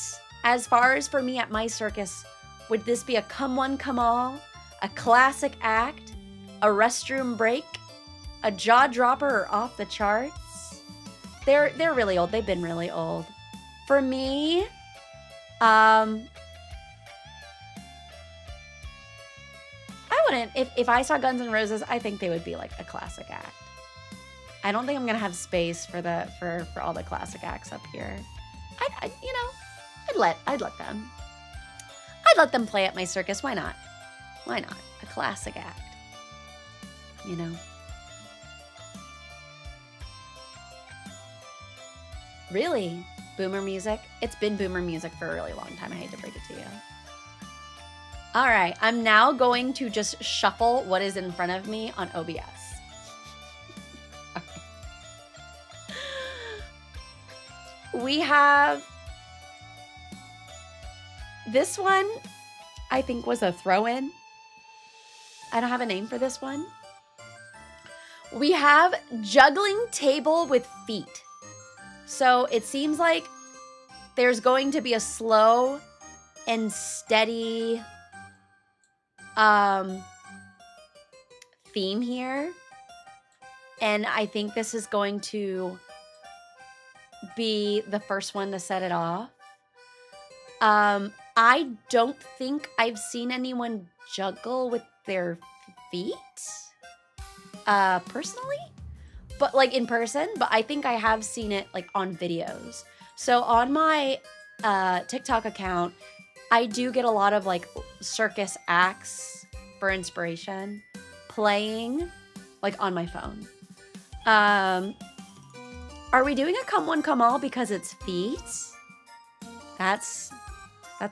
as far as for me at my circus, would this be a come one, come all, a classic act, a restroom break, a jaw dropper or off the charts? They're really old. They've been really old. For me, I wouldn't. If I saw Guns N' Roses, I think they would be like a classic act. I don't think I'm gonna have space for all the classic acts up here. I'd let them play at my circus. Why not? Why not? A classic act. You know? Really? Boomer music? It's been boomer music for a really long time. I hate to break it to you. All right, I'm now going to just shuffle what is in front of me on OBS. Okay. We have this one, I think was a throw-in. I don't have a name for this one. We have juggling table with feet. So it seems like there's going to be a slow and steady theme here. And I think this is going to be the first one to set it off. I don't think I've seen anyone juggle with their feet, personally, but like in person, but I think I have seen it like on videos. So on my TikTok account, I do get a lot of like circus acts for inspiration playing like on my phone. Are we doing a come one, come all because it's feet? That's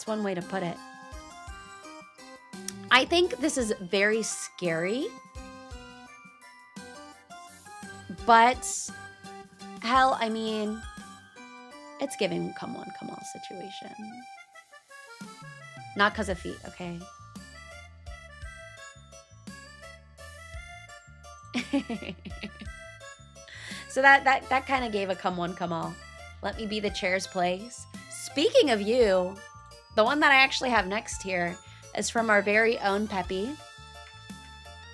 one way to put it. I think this is very scary. But hell, I mean, it's giving come one, come all situation. Not because of feet, okay? So that kind of gave a come one, come all. Let me be the chair's place. Speaking of you, the one that I actually have next here is from our very own Peppy.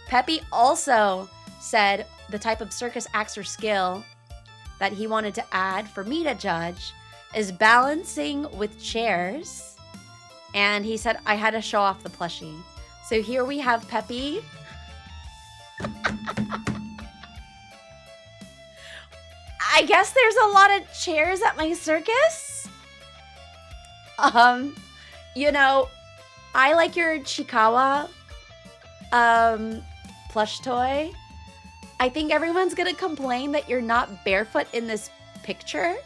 Peppy also said the type of circus acts or skill that he wanted to add for me to judge is balancing with chairs. And he said I had to show off the plushie. So here we have Peppy. I guess there's a lot of chairs at my circus. You know, I like your Chikawa plush toy. I think everyone's gonna complain that you're not barefoot in this picture.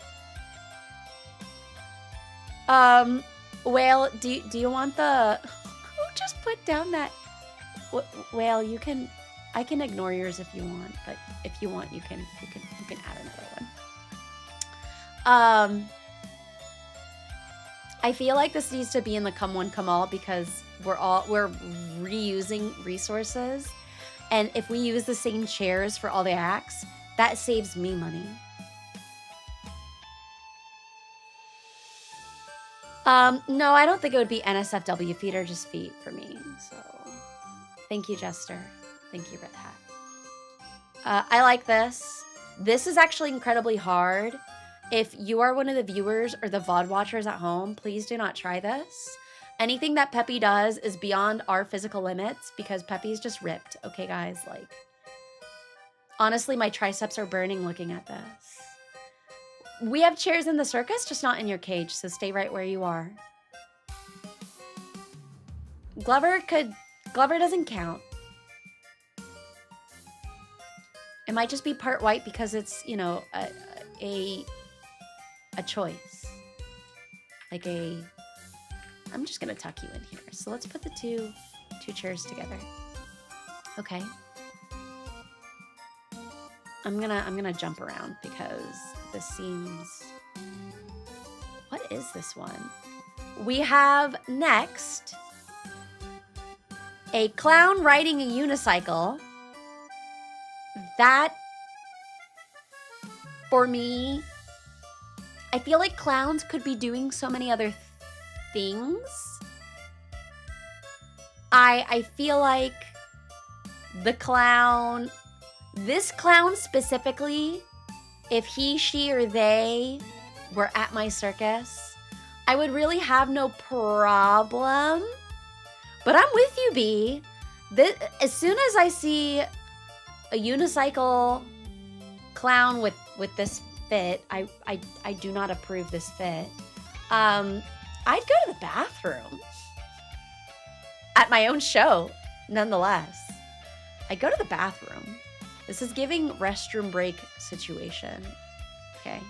Whale, do you want the... Who just put down that... Whale, you can... I can ignore yours if you want, but if you want, you can add another one. I feel like this needs to be in the come one, come all because we're reusing resources. And if we use the same chairs for all the acts, that saves me money. No, I don't think it would be NSFW feet or just feet for me. So thank you, Jester. Thank you, Red Hat. I like this. This is actually incredibly hard. If you are one of the viewers or the VOD watchers at home, please do not try this. Anything that Peppy does is beyond our physical limits because Peppy's just ripped. Okay, guys, like, honestly, my triceps are burning looking at this. We have chairs in the circus, just not in your cage, so stay right where you are. Glover doesn't count. It might just be part white because it's, you know, a a choice. Like I'm just gonna tuck you in here. So let's put the two chairs together. Okay. I'm gonna jump around because this seems, what is this one? We have next a clown riding a unicycle. That, for me, I feel like clowns could be doing so many other things. I feel like the clown, this clown specifically, if he, she, or they were at my circus, I would really have no problem. But I'm with you, B. As soon as I see a unicycle clown with this fit, I do not approve this fit. I'd go to the bathroom at my own show, nonetheless. I go to the bathroom. This is giving restroom break situation. Okay.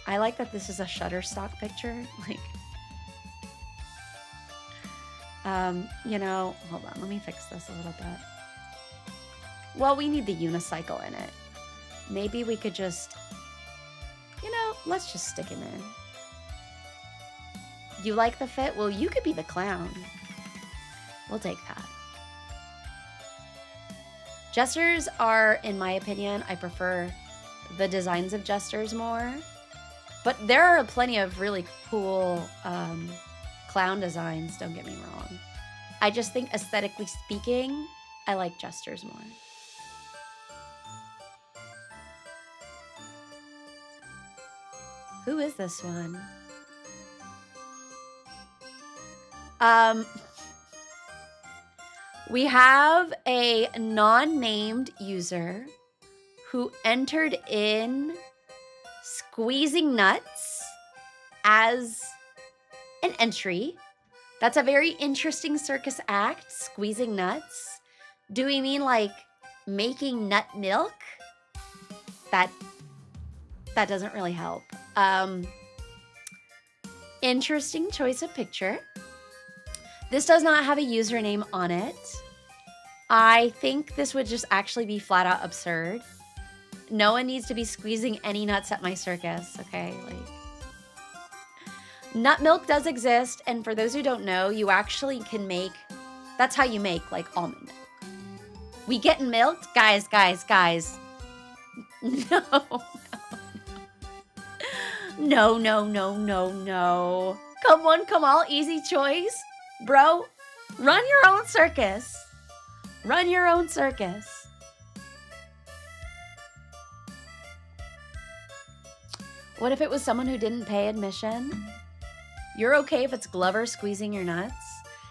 I like that this is a Shutterstock picture. Like, you know, hold on, let me fix this a little bit. Well, we need the unicycle in it. Maybe we could just, you know, let's just stick him in. You like the fit? Well, you could be the clown. We'll take that. Jesters are, in my opinion, I prefer the designs of jesters more. But there are plenty of really cool clown designs, don't get me wrong. I just think aesthetically speaking, I like jesters more. Who is this one? We have a non-named user who entered in squeezing nuts as an entry. That's a very interesting circus act, squeezing nuts. Do we mean like making nut milk? That doesn't really help. Interesting choice of picture. This does not have a username on it. I think this would just actually be flat out absurd. No one needs to be squeezing any nuts at my circus, okay? Like, nut milk does exist, and for those who don't know, you actually can make, that's how you make like almond milk. We getting milked? Guys. No. Come on, come all, easy choice. Bro, run your own circus. Run your own circus. What if it was someone who didn't pay admission? You're okay if it's Glover squeezing your nuts?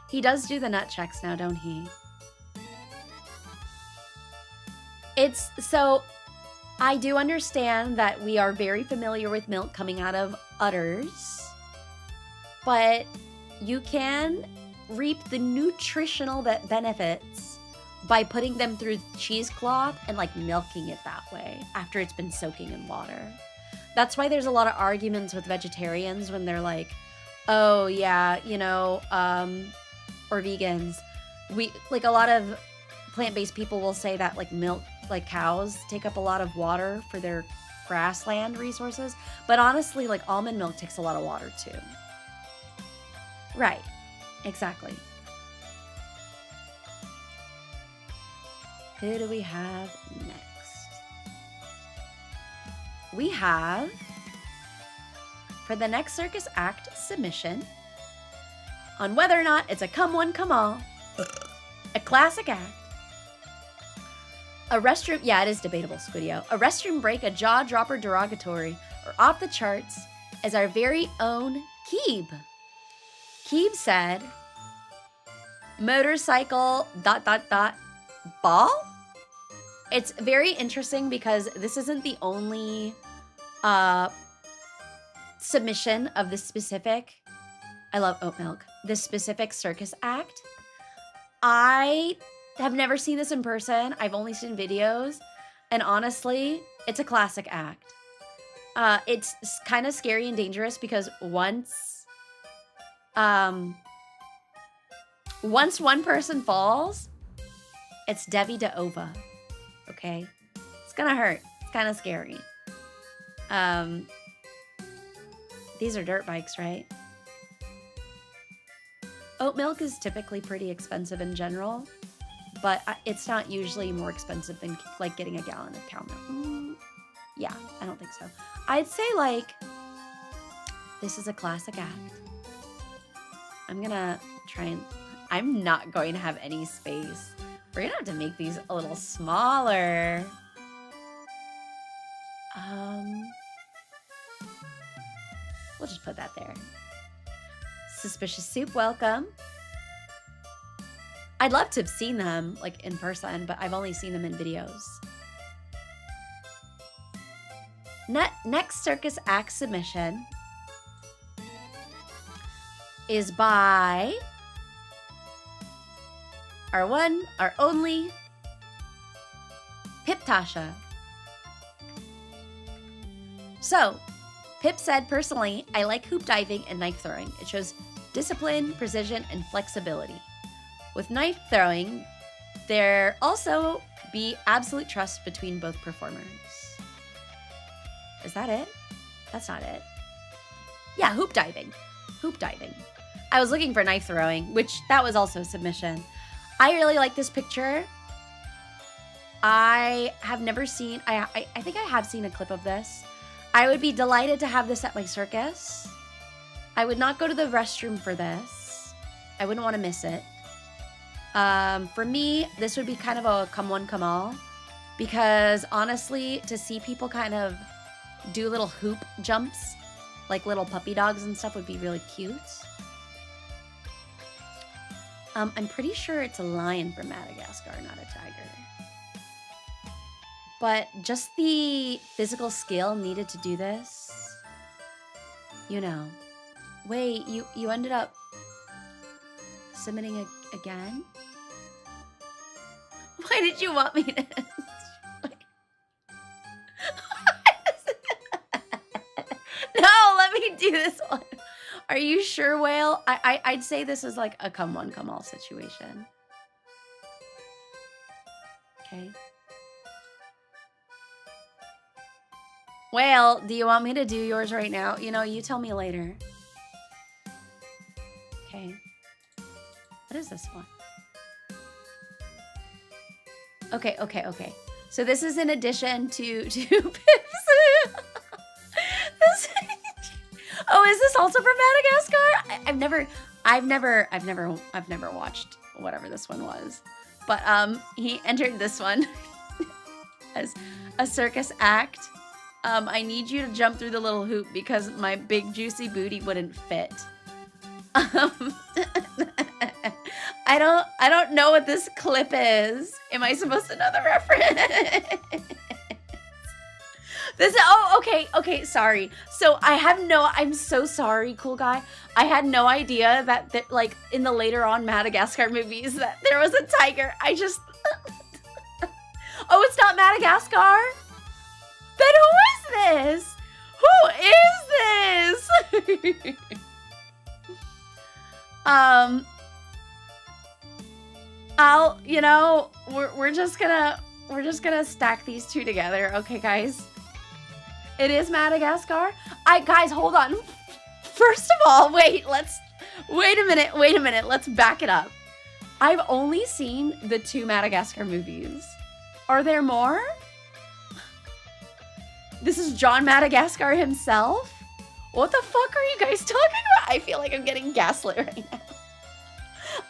He does do the nut checks now, don't he? So I do understand that we are very familiar with milk coming out of udders, but you can reap the nutritional benefits by putting them through cheesecloth and like milking it that way after it's been soaking in water. That's why there's a lot of arguments with vegetarians when they're like, oh yeah, you know, or vegans. Like a lot of plant-based people will say that like milk, like cows take up a lot of water for their grassland resources. But honestly, like almond milk takes a lot of water too. Right, exactly. Who do we have next? We have, for the next circus act submission, on whether or not it's a come one, come all, a classic act, a restroom, yeah, it is debatable, Squidio, a restroom break, a jaw-dropper derogatory, or off the charts, as our very own Keeb. Keeb said, motorcycle ... ball? It's very interesting because this isn't the only submission of this specific, I love oat milk, this specific circus act. I have never seen this in person. I've only seen videos. And honestly, it's a classic act. It's kind of scary and dangerous because once one person falls, it's Devi to Ova. Okay? It's gonna hurt. It's kind of scary. These are dirt bikes, right? Oat milk is typically pretty expensive in general, but it's not usually more expensive than like getting a gallon of cow milk. Yeah, I don't think so. I'd say like, this is a classic act. I'm gonna try and, I'm not going to have any space. We're gonna have to make these a little smaller. We'll just put that there. Suspicious Soup, welcome. I'd love to have seen them like in person, but I've only seen them in videos. Next Circus Act submission is by our one, our only, Pip Tasha. So, Pip said, personally, I like hoop diving and knife throwing. It shows discipline, precision, and flexibility. With knife throwing, there also be absolute trust between both performers. Is that it? That's not it. Yeah, hoop diving. Hoop diving. I was looking for knife throwing, which that was also a submission. I really like this picture. I have never seen, I think I have seen a clip of this. I would be delighted to have this at my circus. I would not go to the restroom for this. I wouldn't want to miss it. For me, this would be kind of a come one, come all. Because honestly, to see people kind of do little hoop jumps, like little puppy dogs and stuff, would be really cute. I'm pretty sure it's a lion from Madagascar, not a tiger. But just the physical skill needed to do this, you know. Wait, you ended up submitting again? Why did you want me to? No, let me do this one. Are you sure, Whale? I'd say this is like a come one, come all situation. Okay. Whale, do you want me to do yours right now? You know, you tell me later. Okay. What is this one? Okay. So this is in addition to Pips. Oh, is this also from Madagascar? I've never watched whatever this one was. But he entered this one as a circus act. I need you to jump through the little hoop because my big juicy booty wouldn't fit. I don't know what this clip is. Am I supposed to know the reference? Okay, sorry. So I'm so sorry, cool guy. I had no idea that like in the later on Madagascar movies that there was a tiger. Oh, it's not Madagascar? Then who is this? Who is this? We're just gonna stack these two together, okay, guys? It is Madagascar. Guys, hold on. First of all, wait a minute. Let's back it up. I've only seen the 2 Madagascar movies. Are there more? This is John Madagascar himself? What the fuck are you guys talking about? I feel like I'm getting gaslit right now.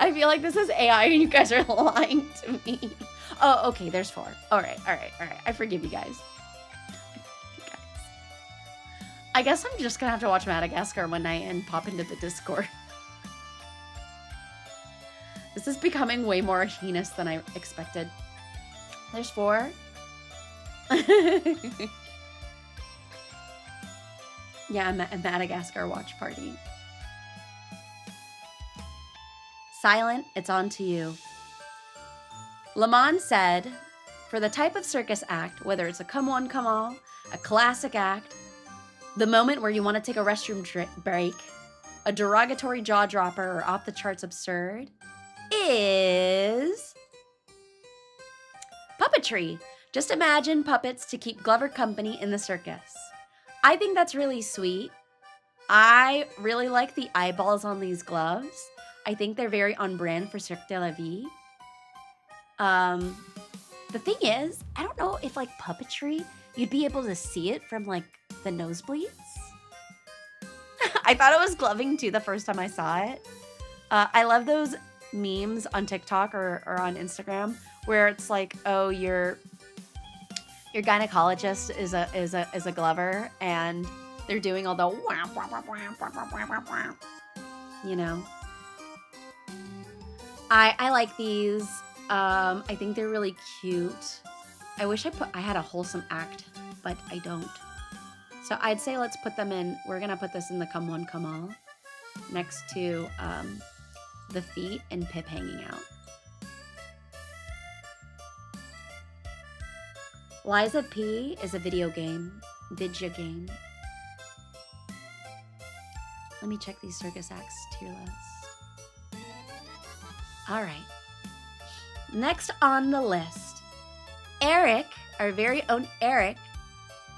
I feel like this is AI and you guys are lying to me. Oh, okay, there's 4. All right. I forgive you guys. I guess I'm just gonna have to watch Madagascar one night and pop into the Discord. This is becoming way more heinous than I expected. There's 4. Yeah, a Madagascar watch party. Silent, it's on to you. Lamont said, for the type of circus act, whether it's a come one, come all, a classic act, The moment where you want to take a restroom break, a derogatory jaw dropper or off the charts absurd is puppetry. Just imagine puppets to keep Glover company in the circus. I think that's really sweet. I really like the eyeballs on these gloves. I think they're very on brand for Cirque de la Vie. The thing is, I don't know if like puppetry, you'd be able to see it from like the nosebleeds. I thought it was gloving too the first time I saw it. I love those memes on TikTok or on Instagram where it's like, oh, your gynecologist is a glover and they're doing all the you know. I like these. I think they're really cute. I wish I had a wholesome act, but I don't. So I'd say let's put them in. We're gonna put this in the come one, come all, next to the feet and Pip hanging out. Liza P is a video game. Let me check these Circus Acts tier list. All right. Next on the list, Eric, our very own Eric,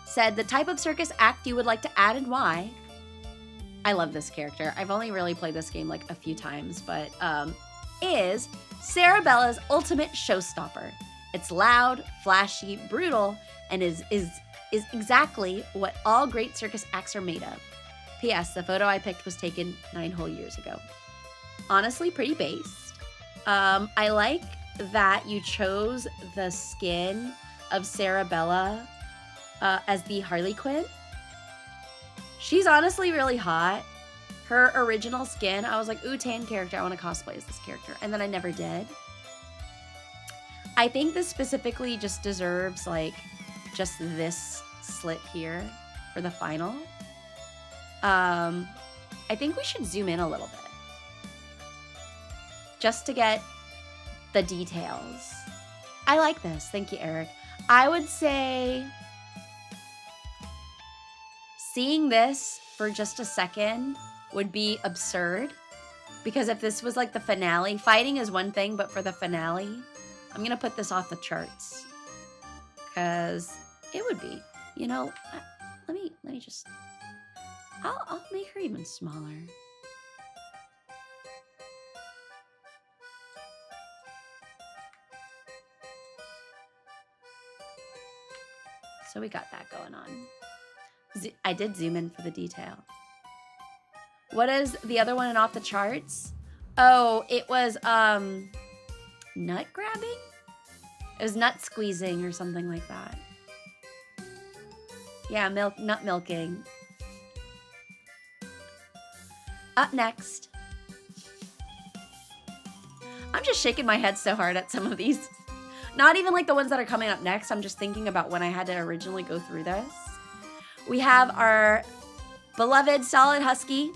said the type of circus act you would like to add and why. I love this character. I've only really played this game like a few times, but is Sarabella's ultimate showstopper. It's loud, flashy, brutal, and is exactly what all great circus acts are made of. P.S. The photo I picked was taken 9 whole years ago. Honestly, pretty based. I like that you chose the skin of Sarabella as the Harley Quinn. She's honestly really hot. Her original skin, I was like, ooh, tan character, I want to cosplay as this character. And then I never did. I think this specifically just deserves like just this slit here for the final. I think we should zoom in a little bit just to get the details. I like this. Thank you, Eric. I would say seeing this for just a second would be absurd, because if this was like the finale, fighting is one thing, but for the finale, I'm gonna put this off the charts because it would be, you know, let me just, I'll make her even smaller. So we got that going on. I did zoom in for the detail. What is the other one and off the charts? Oh, it was nut grabbing? It was nut squeezing or something like that. Yeah, nut milking. Up next. I'm just shaking my head so hard at some of these. Not even like the ones that are coming up next. I'm just thinking about when I had to originally go through this. We have our beloved Solid Husky.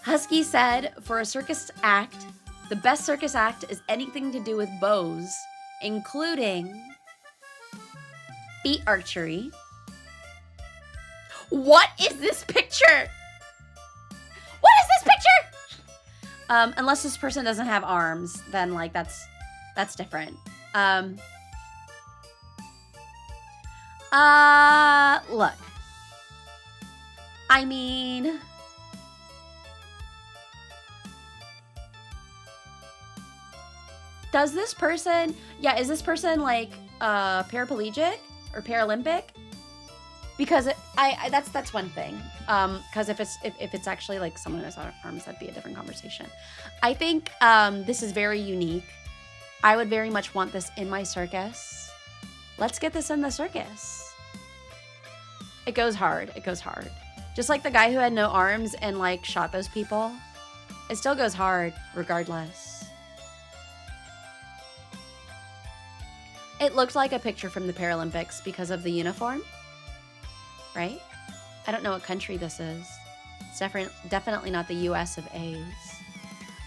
Husky said, for a circus act, the best circus act is anything to do with bows, including feet archery. What is this picture? What is this picture? Unless this person doesn't have arms, then like that's different. Look. I mean, does this person, yeah, is this person like paraplegic or Paralympic? Because that's one thing. Because if it's actually like someone who has arms, that'd be a different conversation. I think this is very unique. I would very much want this in my circus. Let's get this in the circus. It goes hard. It goes hard. Just like the guy who had no arms and like shot those people. It still goes hard regardless. It looked like a picture from the Paralympics because of the uniform. Right? I don't know what country this is. It's definitely not the US of A's.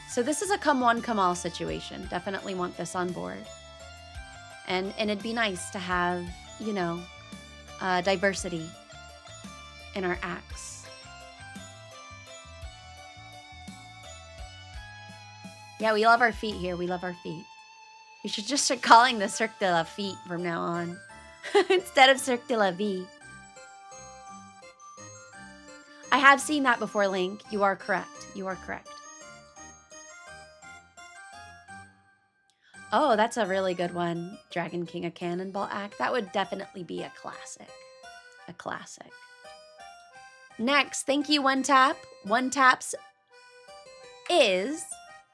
So this is a come one, come all situation. Definitely want this on board. And it'd be nice to have, you know, diversity in our acts. Yeah, we love our feet here. We love our feet. We should just start calling the Cirque de la Feet from now on. Instead of Cirque de la Vie. I have seen that before, Link. You are correct. You are correct. Oh, that's a really good one. Dragon King, a Cannonball act. That would definitely be a classic. A classic. Next, thank you, One Tap. One Taps is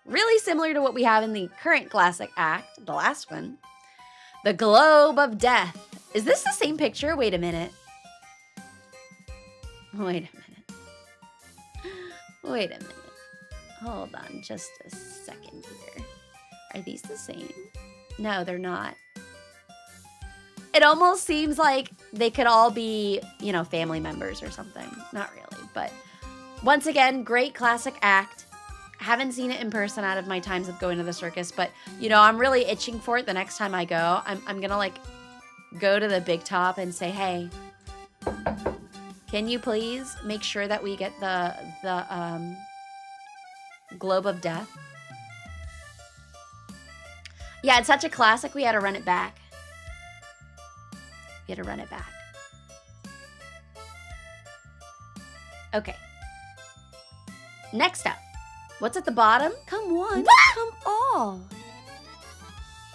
really similar to what we have in the current classic act, the last one. The Globe of Death. Is this the same picture? Wait a minute. Wait a minute. Wait a minute. Hold on just a second here. Are these the same? No, they're not. It almost seems like they could all be, you know, family members or something. Not really, but once again, great classic act. Haven't seen it in person out of my times of going to the circus, but, you know, I'm really itching for it the next time I go. I'm gonna, like, go to the big top and say, hey, can you please make sure that we get the Globe of Death? Yeah, it's such a classic, we had to run it back. We had to run it back. Okay. Next up. What's at the bottom? Come one, come all.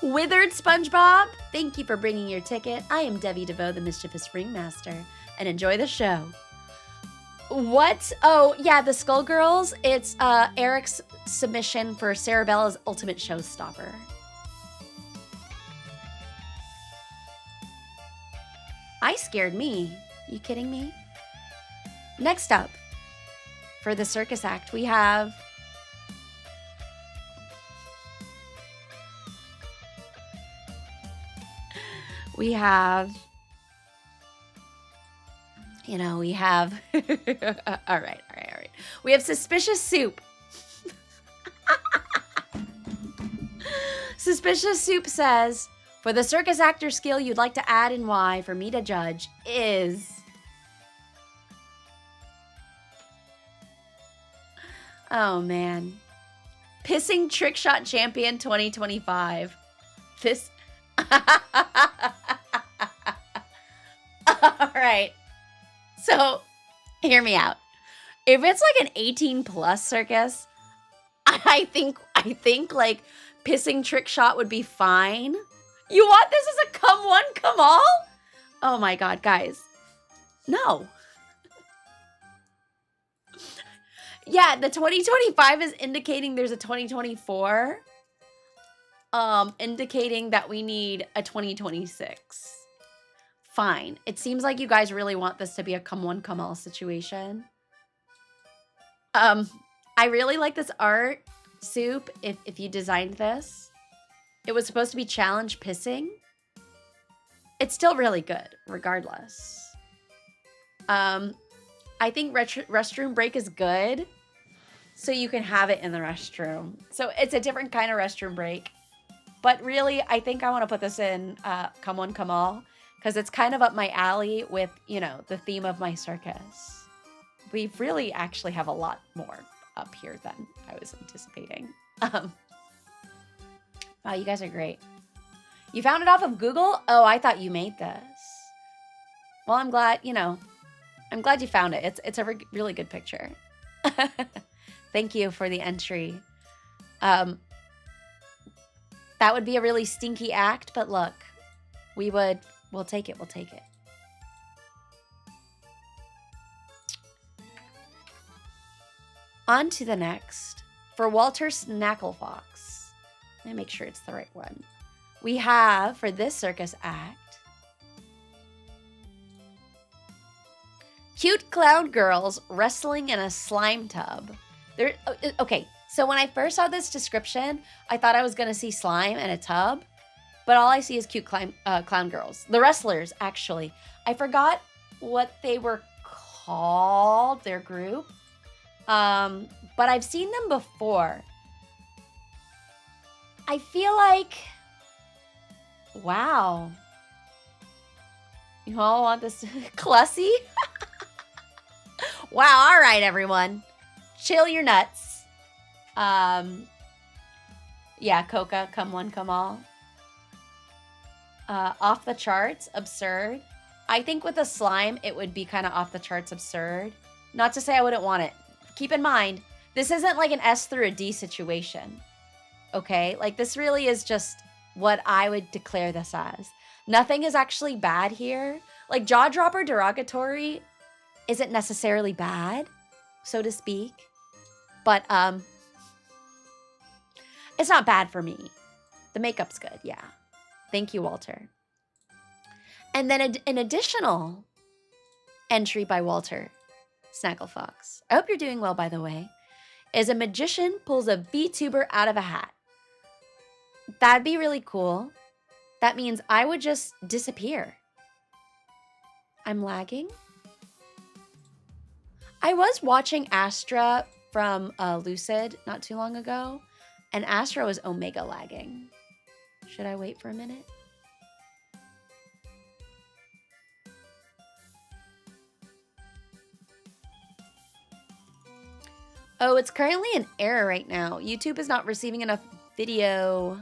Withered SpongeBob, thank you for bringing your ticket. I am Devi DeVoe, the mischievous ringmaster, and enjoy the show. What? Oh, yeah, the Skullgirls. It's Eric's submission for Cerebella's Ultimate Showstopper. I scared me. You kidding me? Next up, for the circus act, we have you know, we have all right. We have Suspicious Soup. Suspicious Soup says, for the circus actor skill you'd like to add and why for me to judge is... Oh, man. Pissing Trick Shot Champion 2025. This... All right. So, hear me out. If it's like an 18-plus circus, I think like pissing Trick Shot would be fine. You want this as a come one, come all? Oh my God, guys. No. Yeah, the 2025 is indicating there's a 2024. Indicating that we need a 2026. Fine. It seems like you guys really want this to be a come one, come all situation. I really like this art, Soup, if you designed this. It was supposed to be challenge pissing. It's still really good, regardless. I think restroom break is good, so you can have it in the restroom. So it's a different kind of restroom break. But really, I think I want to put this in come one, come all, because it's kind of up my alley with, you know, the theme of my circus. We really actually have a lot more up here than I was anticipating. Wow, you guys are great. You found it off of Google? Oh, I thought you made this. Well, I'm glad, you know, I'm glad you found it. It's a really good picture. Thank you for the entry. That would be a really stinky act, but look, we'll take it, we'll take it. On to the next. For Walter Snacklefox. Let me make sure it's the right one. We have, for this circus act, cute clown girls wrestling in a slime tub. Okay, so when I first saw this description, I thought I was going to see slime in a tub, but all I see is cute clown girls. The wrestlers, actually. I forgot what they were called, their group, but I've seen them before. I feel like, wow. You all want this? Clussy? Wow, all right, everyone. Chill your nuts. Yeah, Coca, come one, come all. Off the charts, absurd. I think with a slime, it would be kind of off the charts absurd. Not to say I wouldn't want it. Keep in mind, this isn't like an S through a D situation. Okay? Like, this really is just what I would declare this as. Nothing is actually bad here. Like, jaw dropper derogatory isn't necessarily bad, so to speak. But, it's not bad for me. The makeup's good, yeah. Thank you, Walter. And then an additional entry by Walter Snacklefox. I hope you're doing well, by the way. Is a magician pulls a VTuber out of a hat. That'd be really cool. That means I would just disappear. I'm lagging. I was watching Astra from Lucid not too long ago, and Astra was omega lagging. Should I wait for a minute? Oh, it's currently an error right now. YouTube is not receiving enough video.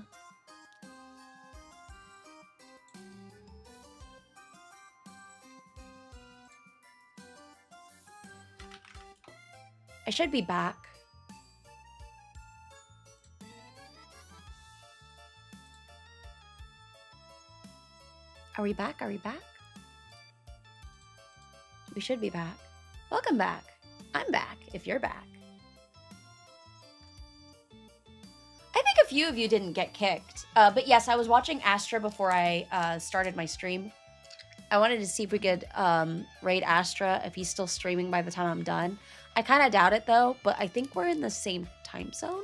I should be back. Are we back? Are we back? We should be back. Welcome back. I'm back, if you're back. I think a few of you didn't get kicked. But yes, I was watching Astra before I started my stream. I wanted to see if we could raid Astra if he's still streaming by the time I'm done. I kind of doubt it, though, but I think we're in the same time zone.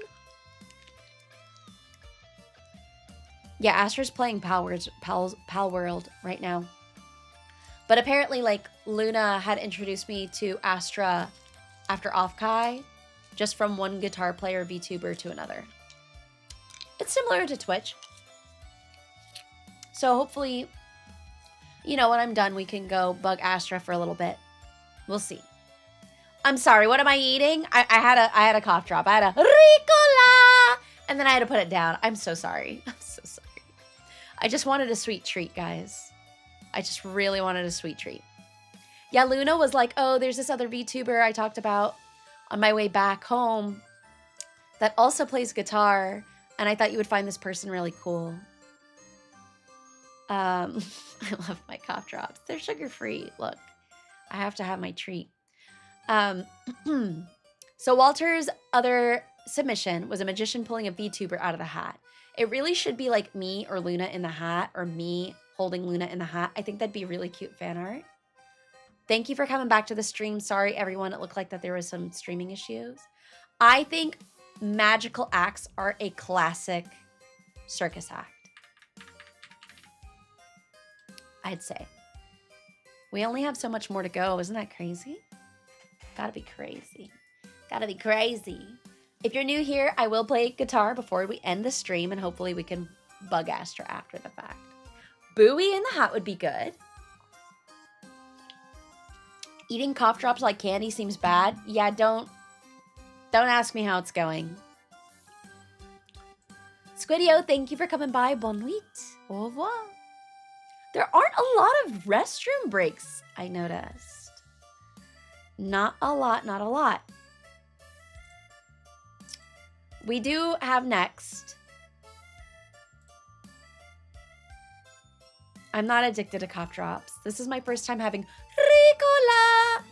Yeah, Astra's playing Pal World right now. But apparently, like, Luna had introduced me to Astra after Offkai, just from one guitar player VTuber to another. It's similar to Twitch. So hopefully, you know, when I'm done, we can go bug Astra for a little bit. We'll see. I'm sorry, what am I eating? I had a cough drop. I had a Ricola! And then I had to put it down. I'm so sorry. I'm so sorry. I just wanted a sweet treat, guys. I just really wanted a sweet treat. Yeah, Luna was like, oh, there's this other VTuber I talked about on my way back home that also plays guitar, and I thought you would find this person really cool. I love my cough drops. They're sugar-free. Look, I have to have my treat. So Walter's other submission was a magician pulling a VTuber out of the hat. It really should be like me or Luna in the hat, or me holding Luna in the hat. I think that'd be really cute fan art. Thank you for coming back to the stream. Sorry, everyone. It looked like that there was some streaming issues. I think magical acts are a classic circus act. I'd say. We only have so much more to go. Isn't that crazy? Gotta be crazy. Gotta be crazy. If you're new here, I will play guitar before we end the stream, and hopefully we can bug Astra after the fact. Bowie in the hat would be good. Eating cough drops like candy seems bad. Yeah, don't ask me how it's going. Squidio, thank you for coming by. Bonne nuit. Au revoir. There aren't a lot of restroom breaks, I noticed. Not a lot, not a lot. We do have next. I'm not addicted to cough drops. This is my first time having Ricola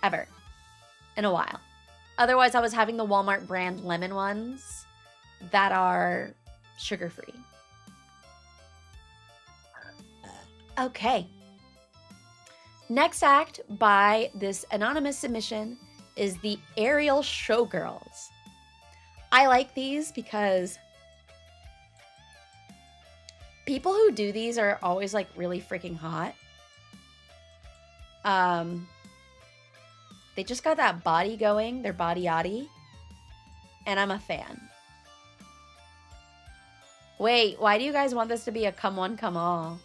ever in a while. Otherwise, I was having the Walmart brand lemon ones that are sugar-free. Okay. Next act by this anonymous submission is the Aerial Showgirls. I like these because people who do these are always like really freaking hot. They just got that body going, their body-yaddy, and I'm a fan. Wait, why do you guys want this to be a come one, come all?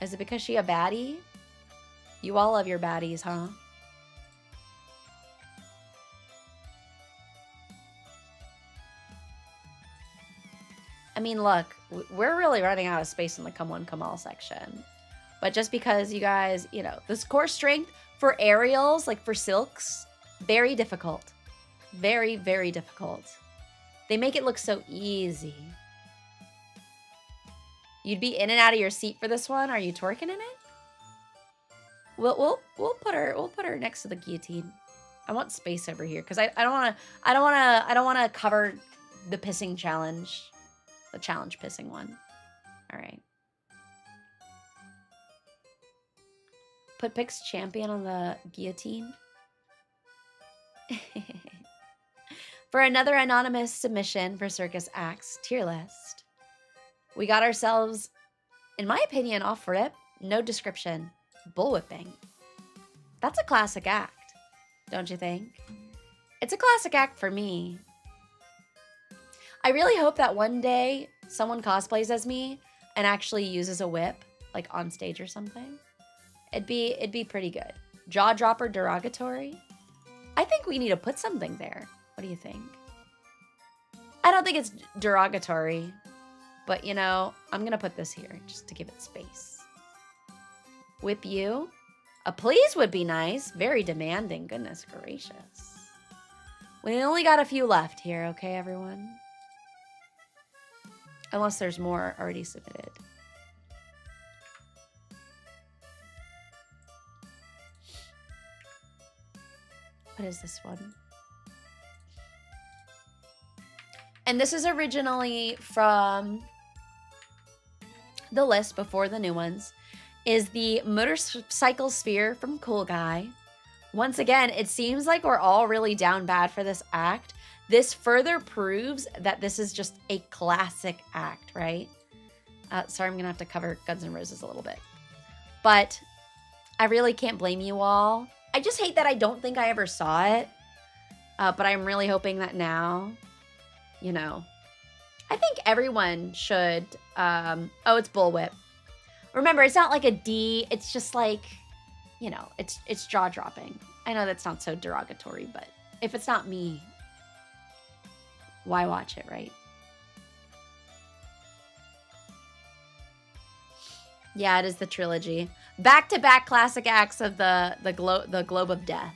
Is it because she a baddie? You all love your baddies, huh? I mean, look, we're really running out of space in the come one, come all section. But just because you guys, you know, this core strength for aerials, like for silks, very difficult. Very, very difficult. They make it look so easy. You'd be in and out of your seat for this one. Are you twerking in it? We'll put her next to the guillotine. I want space over here because I don't wanna cover the pissing challenge. The challenge pissing one. All right. Put Pix champion on the guillotine. For another anonymous submission for Circus Acts tier list, we got ourselves, in my opinion, off rip, no description, bullwhipping. That's a classic act, don't you think? It's a classic act for me. I really hope that one day someone cosplays as me and actually uses a whip, like on stage or something. It'd be pretty good. Jaw dropper derogatory. I think we need to put something there. What do you think? I don't think it's derogatory, but you know, I'm gonna put this here just to give it space. Whip you. A please would be nice. Very demanding, goodness gracious. We only got a few left here, okay, everyone? Unless there's more already submitted. What is this one? And this is originally from the list before the new ones, is the motorcycle sphere from Cool Guy. Once again, it seems like we're all really down bad for this act. This further proves that this is just a classic act, right? Sorry, I'm gonna have to cover Guns N' Roses a little bit. But I really can't blame you all. I just hate that I don't think I ever saw it. But I'm really hoping that now, you know, I think everyone should, oh, it's bullwhip. Remember, it's not like a D, it's just like, you know, it's jaw dropping. I know that's not so derogatory, but if it's not me, why watch it, right? Yeah, it is the trilogy. Back-to-back classic acts of the Globe of Death.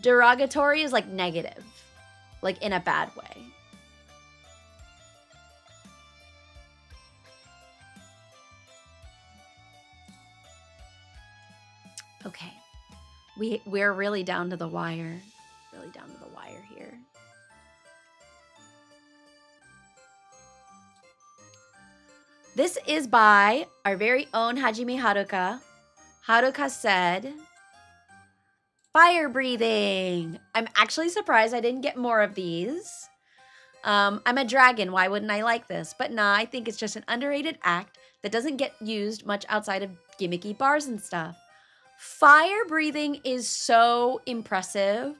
Derogatory is like negative, like in a bad way. Okay, we're really down to the wire. Really down to the wire here. This is by our very own Hajime Haruka. Haruka said, fire breathing. I'm actually surprised I didn't get more of these. I'm a dragon. Why wouldn't I like this? But nah, I think it's just an underrated act that doesn't get used much outside of gimmicky bars and stuff. Fire breathing is so impressive.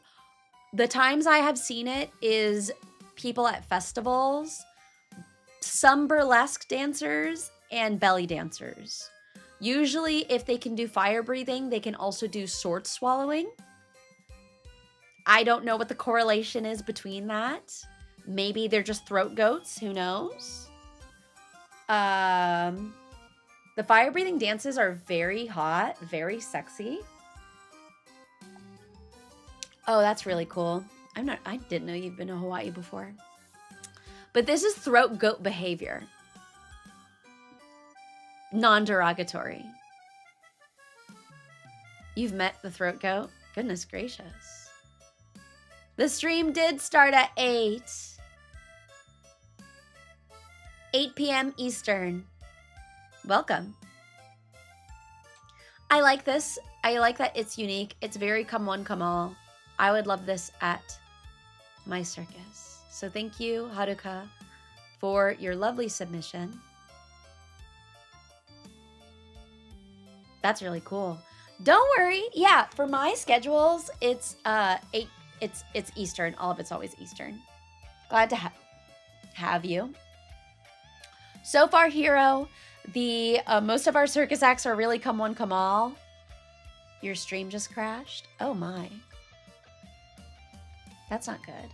The times I have seen it is people at festivals, some burlesque dancers, and belly dancers. Usually, if they can do fire breathing, they can also do sword swallowing. I don't know what the correlation is between that. Maybe they're just throat goats. Who knows? The fire breathing dances are very hot, very sexy. Oh, that's really cool. I didn't know you've been to Hawaii before. But this is throat goat behavior. Non-derogatory. You've met the throat goat? Goodness gracious. The stream did start at 8 p.m. Eastern. Welcome. I like this. I like that it's unique. It's very come one, come all. I would love this at my circus. So thank you, Haruka, for your lovely submission. That's really cool. Don't worry. Yeah, for my schedules, it's 8. It's Eastern. All of it's always Eastern. Glad to have you. So far, Hero, the most of our circus acts are really come one, come all. Your stream just crashed. Oh my. That's not good.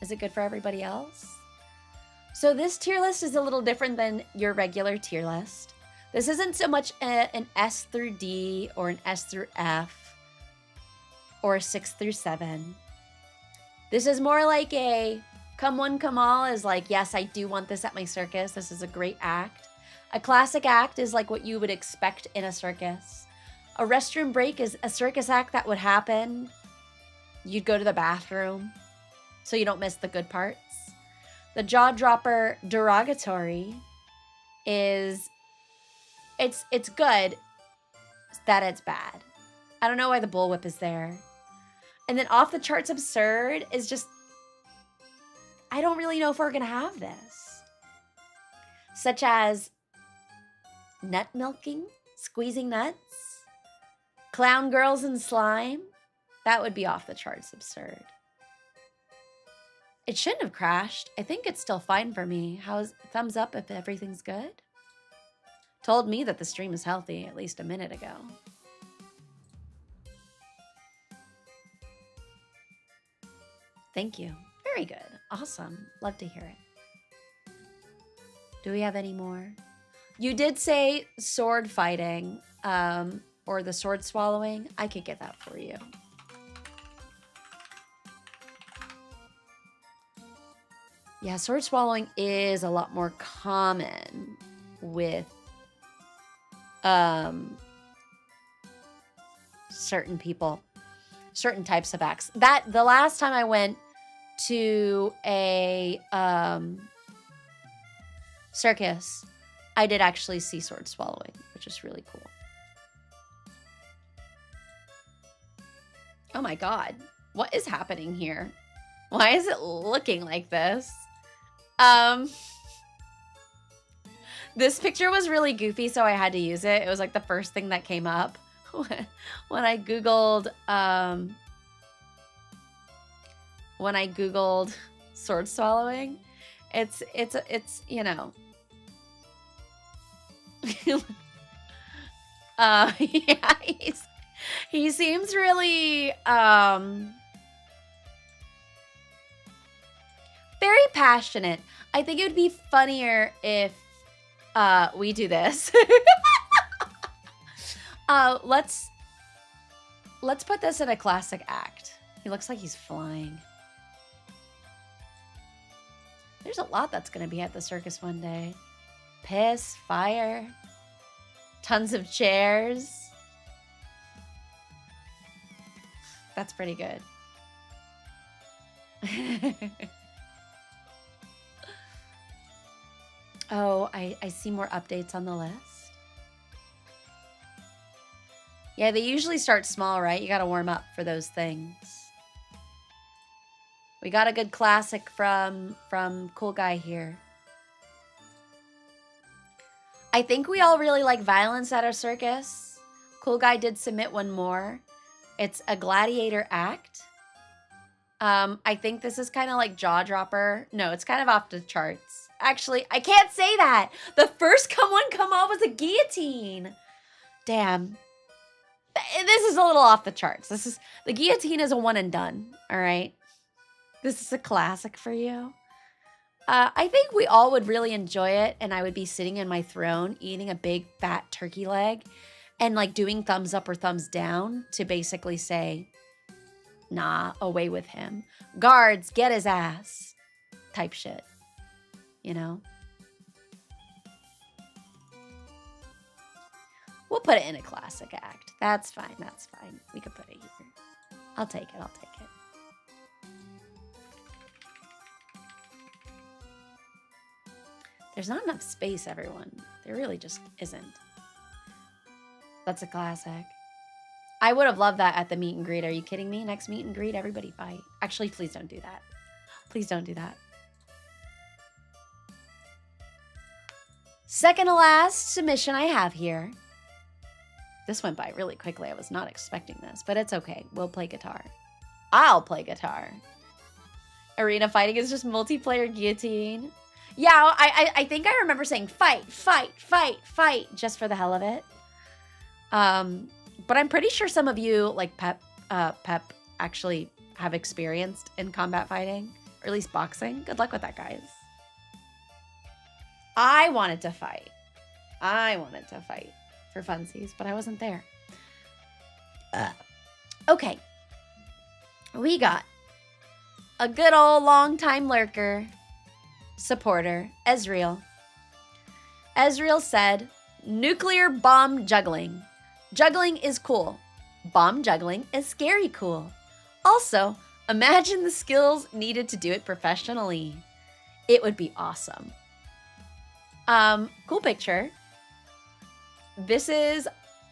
Is it good for everybody else? So this tier list is a little different than your regular tier list. This isn't so much an S through D or an S through F or a 6 through 7. This is more like a come one, come all is like, yes, I do want this at my circus. This is a great act. A classic act is like what you would expect in a circus. A restroom break is a circus act that would happen. You'd go to the bathroom so you don't miss the good parts. The jaw dropper derogatory is, it's good that it's bad. I don't know why the bullwhip is there. And then off the charts absurd is just, I don't really know if we're gonna have this. Such as nut milking, squeezing nuts, clown girls and slime. That would be off the charts absurd. It shouldn't have crashed. I think it's still fine for me. How's thumbs up if everything's good? Told me that the stream is healthy at least a minute ago. Thank you. Very good. Awesome. Love to hear it. Do we have any more? You did say sword fighting, or the sword swallowing. I could get that for you. Yeah, sword swallowing is a lot more common with certain people, certain types of acts. That the last time I went to a circus, I did actually see sword swallowing, which is really cool. Oh my God, what is happening here? Why is it looking like this? This picture was really goofy, so I had to use it. It was like the first thing that came up when I Googled, sword swallowing. It's you know. Yeah, he seems really very passionate. I think it would be funnier if we do this. Let's put this in a classic act. He looks like he's flying. There's a lot that's gonna be at the circus one day. Piss, fire, tons of chairs. That's pretty good. Oh, I see more updates on the list. Yeah, they usually start small, right? You gotta warm up for those things. We got a good classic from Cool Guy here. I think we all really like violence at our circus. Cool Guy did submit one more. It's a gladiator act. I think this is kind of like jaw dropper. No, it's kind of off the charts. Actually, I can't say that. The first come one, come all was a guillotine. Damn. This is a little off the charts. The guillotine is a one and done. All right. This is a classic for you. I think we all would really enjoy it, and I would be sitting in my throne eating a big fat turkey leg and like doing thumbs up or thumbs down to basically say, nah, away with him. Guards, get his ass. Type shit. You know? We'll put it in a classic act. That's fine. That's fine. We could put it here. I'll take it. I'll take it. There's not enough space, everyone. There really just isn't. That's a classic. I would have loved that at the meet and greet. Are you kidding me? Next meet and greet, everybody fight. Actually, please don't do that. Please don't do that. Second to last submission I have here. This went by really quickly. I was not expecting this, but it's okay. We'll play guitar. I'll play guitar. Arena fighting is just multiplayer guillotine. Yeah, I think I remember saying fight, fight, fight, fight, just for the hell of it. But I'm pretty sure some of you, like Pep, actually have experienced in combat fighting, or at least boxing. Good luck with that, guys. I wanted to fight. I wanted to fight for funsies, but I wasn't there. Okay. We got a good old long-time lurker, supporter, Ezreal. Ezreal said, nuclear bomb juggling. Juggling is cool. Bomb juggling is scary cool. Also, imagine the skills needed to do it professionally. It would be awesome. Cool picture. This is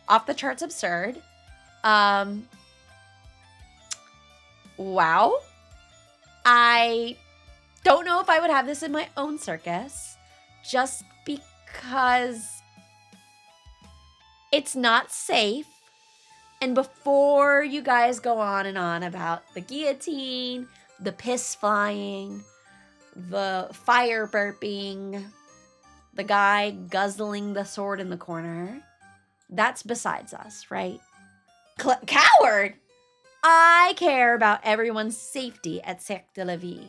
off the charts absurd. Wow. I don't know if I would have this in my own circus, just because it's not safe. And before you guys go on and on about the guillotine, the piss flying, the fire burping, the guy guzzling the sword in the corner, that's besides us, right? Coward! I care about everyone's safety at Cirque de la Vie,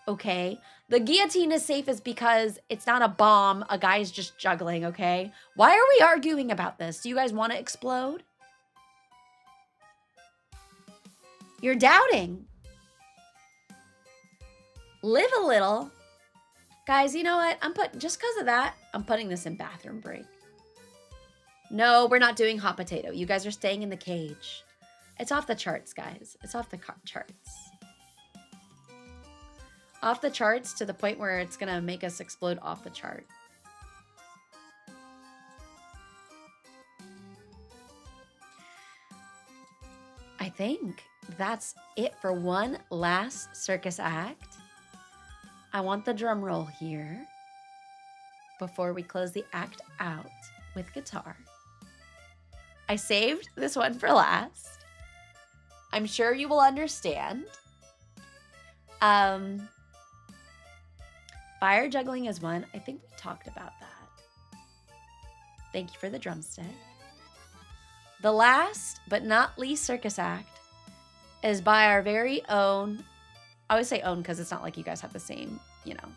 okay? The guillotine is safe is because it's not a bomb, a guy's just juggling, okay? Why are we arguing about this? Do you guys want to explode? You're doubting. Live a little. Guys, you know what? Just because of that, I'm putting this in bathroom break. No, we're not doing hot potato. You guys are staying in the cage. It's off the charts, guys. It's off the charts. Off the charts to the point where it's going to make us explode off the chart. I think that's it for one last circus act. I want the drum roll here before we close the act out with guitar. I saved this one for last. I'm sure you will understand. Fire juggling is one. I think we talked about that. Thank you for the drumstick. The last but not least circus act is by our very own. I always say own because it's not like you guys have the same, you know.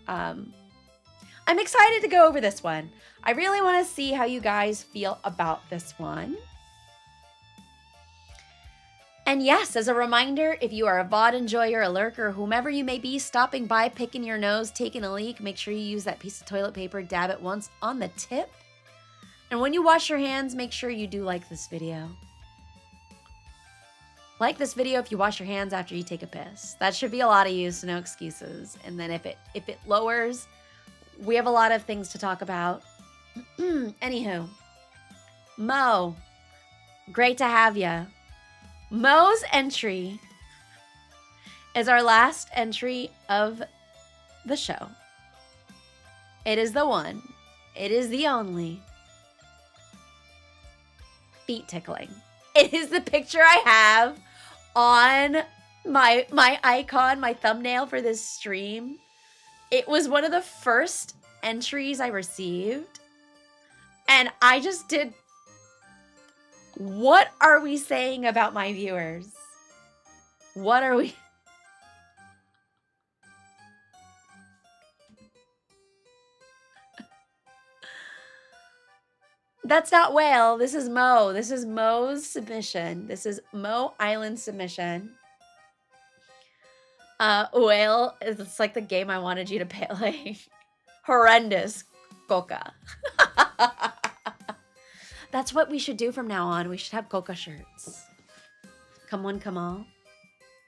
I'm excited to go over this one. I really want to see how you guys feel about this one. And yes, as a reminder, if you are a VOD enjoyer, a lurker, whomever you may be, stopping by, picking your nose, taking a leak, make sure you use that piece of toilet paper, dab it once on the tip. And when you wash your hands, make sure you do like this video. Like this video if you wash your hands after you take a piss. That should be a lot of use, so no excuses. And then if it lowers, we have a lot of things to talk about. Anywho, Mo, great to have ya. Mo's entry is our last entry of the show. It is the one. It is the only. Feet tickling. It is the picture I have on my icon, my thumbnail for this stream. It was one of the first entries I received. And I just did. What are we saying about my viewers? What are we? That's not Whale. This is Mo. This is Mo's submission. This is Mo Island submission. Whale, it's like the game I wanted you to play. Horrendous. Coca. That's what we should do from now on. We should have Coca shirts. Come one, come all.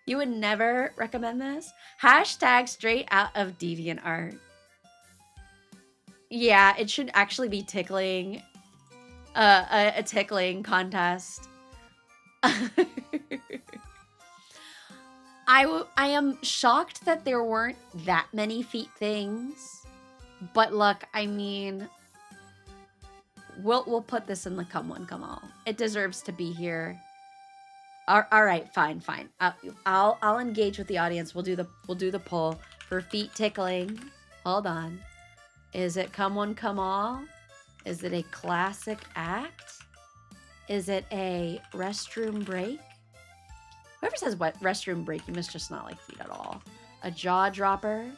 You would never recommend this? Hashtag straight out of DeviantArt. Yeah, it should actually be tickling. A tickling contest. I am shocked that there weren't that many feet things. But look, I mean, we'll put this in the come one, come all. It deserves to be here. All right, fine. I'll engage with the audience. We'll do the poll for feet tickling. Hold on. Is it come one, come all? Is it a classic act? Is it a restroom break? Whoever says what restroom break, you must just not like feet at all. A jaw dropper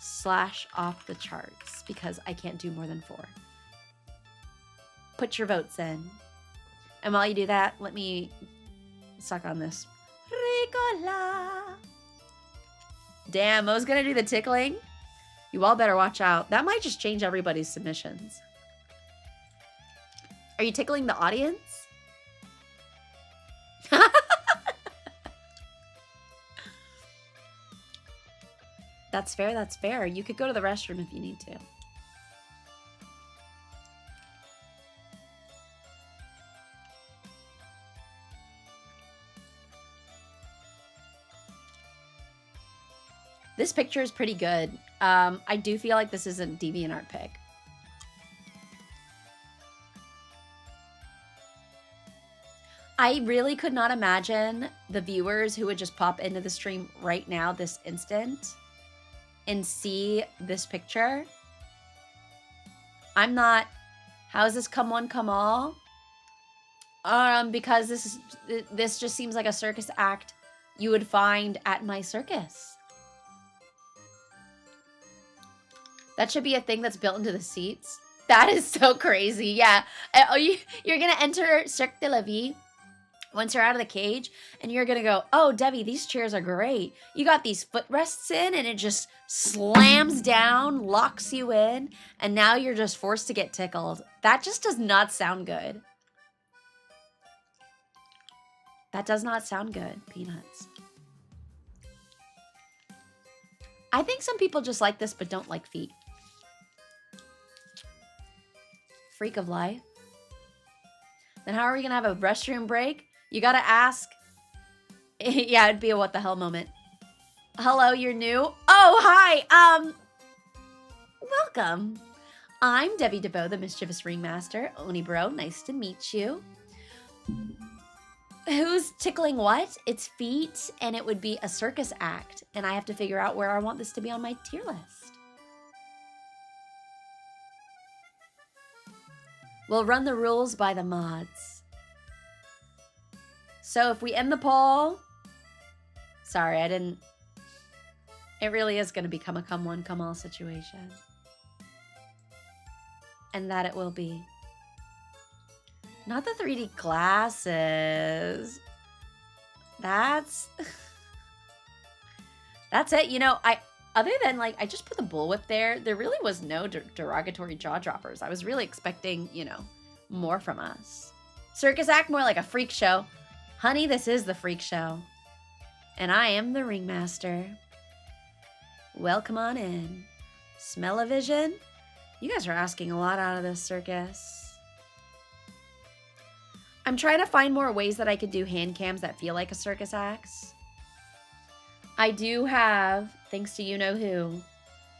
/ off the charts because I can't do more than 4. Put your votes in. And while you do that, let me suck on this. Ricola. Damn, I was gonna do the tickling. You all better watch out. That might just change everybody's submissions. Are you tickling the audience? That's fair, that's fair. You could go to the restroom if you need to. This picture is pretty good. I do feel like this is a DeviantArt pick. I really could not imagine the viewers who would just pop into the stream right now, this instant, and see this picture. I'm not, how is this come one, come all? Because this just seems like a circus act you would find at my circus. That should be a thing that's built into the seats. That is so crazy, yeah. You're gonna enter Cirque de la Vie once you're out of the cage, and you're gonna go, oh, Devi, these chairs are great. You got these footrests in, and it just slams down, locks you in, and now you're just forced to get tickled. That just does not sound good. That does not sound good, Peanuts. I think some people just like this, but don't like feet. Freak of life. Then how are we gonna have a restroom break? You gotta ask. Yeah, it'd be a what the hell moment. Hello, you're new? Oh, hi. Welcome. I'm Devi DeVoe, the mischievous ringmaster. Oni bro, nice to meet you. Who's tickling what? It's feet, and it would be a circus act, and I have to figure out where I want this to be on my tier list. We'll run the rules by the mods. So if we end the poll, sorry, I didn't. It really is going to become a come one, come all situation. And that it will be. Not the 3D glasses. That's it. You know, other than like, I just put the bullwhip there. There really was no derogatory jaw droppers. I was really expecting, you know, more from us. Circus act, more like a freak show. Honey, this is the freak show. And I am the ringmaster. Welcome on in. Smell-o-vision? You guys are asking a lot out of this circus. I'm trying to find more ways that I could do hand cams that feel like a circus acts. I do have, thanks to you-know-who,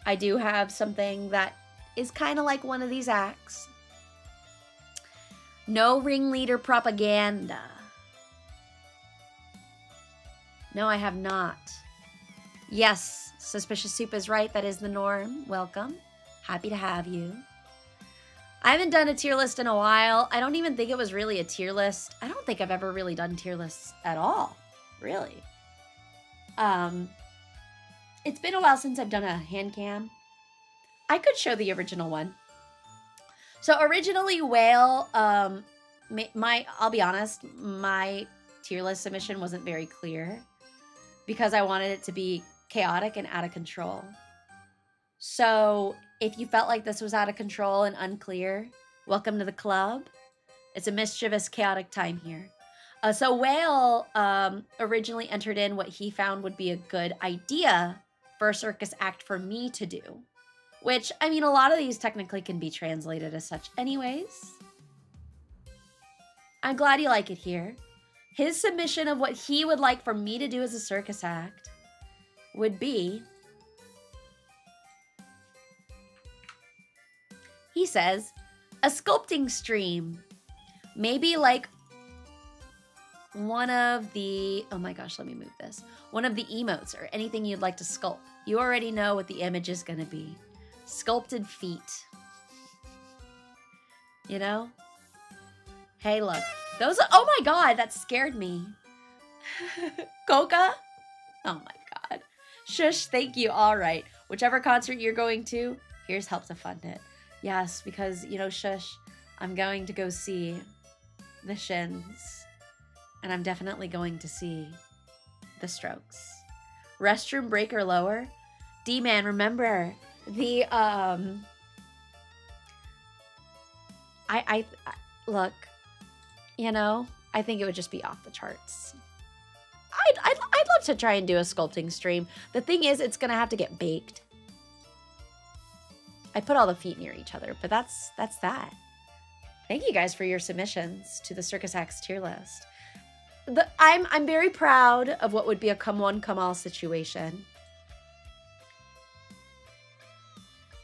I do have something that is kind of like one of these acts. No ringleader propaganda. No, I have not. Yes, Suspicious Soup is right. That is the norm. Welcome. Happy to have you. I haven't done a tier list in a while. I don't even think it was really a tier list. I don't think I've ever really done tier lists at all. Really. It's been a while since I've done a hand cam. I could show the original one. So originally, Whale, I'll be honest, my tier list submission wasn't very clear because I wanted it to be chaotic and out of control. So if you felt like this was out of control and unclear, welcome to the club. It's a mischievous, chaotic time here. So Whale originally entered in what he found would be a good idea for a circus act for me to do. Which, I mean, a lot of these technically can be translated as such anyways. I'm glad you like it here. His submission of what he would like for me to do as a circus act would be... He says, a sculpting stream. Maybe like one of the... Oh my gosh, let me move this. One of the emotes or anything you'd like to sculpt. You already know what the image is going to be. Sculpted feet. You know? Hey, look. Those... Oh my god, that scared me. Coca? Oh my god. Shush, thank you. All right. Whichever concert you're going to, here's help to fund it. Yes, because, you know, shush, I'm going to go see the Shins. And I'm definitely going to see the Strokes. Restroom break or lower? D-Man, remember, the, look, you know, I think it would just be off the charts. I'd love to try and do a sculpting stream. The thing is, it's gonna have to get baked. I put all the feet near each other, but that's that. Thank you guys for your submissions to the Circus Acts tier list. I'm very proud of what would be a come one, come all situation.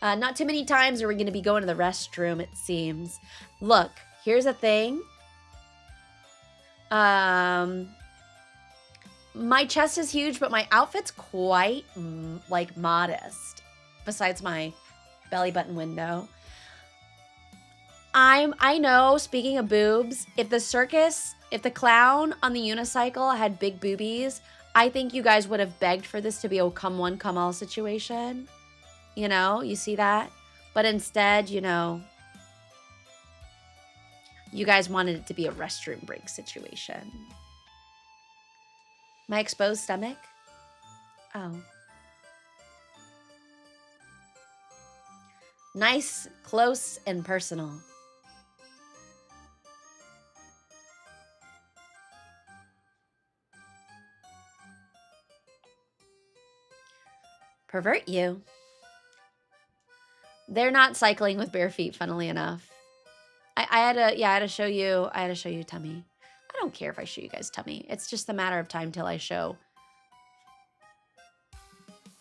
Not too many times are we gonna be going to the restroom, it seems. Look, here's a thing. My chest is huge, but my outfit's quite, like, modest. Besides my belly button window. I know, speaking of boobs, if the clown on the unicycle had big boobies, I think you guys would have begged for this to be a come one, come all situation. You know, you see that? But instead, you know, you guys wanted it to be a restroom break situation. My exposed stomach? Oh. Nice, close, and personal. Pervert you. They're not cycling with bare feet, funnily enough. I had to show you tummy. I don't care if I show you guys tummy. It's just a matter of time till I show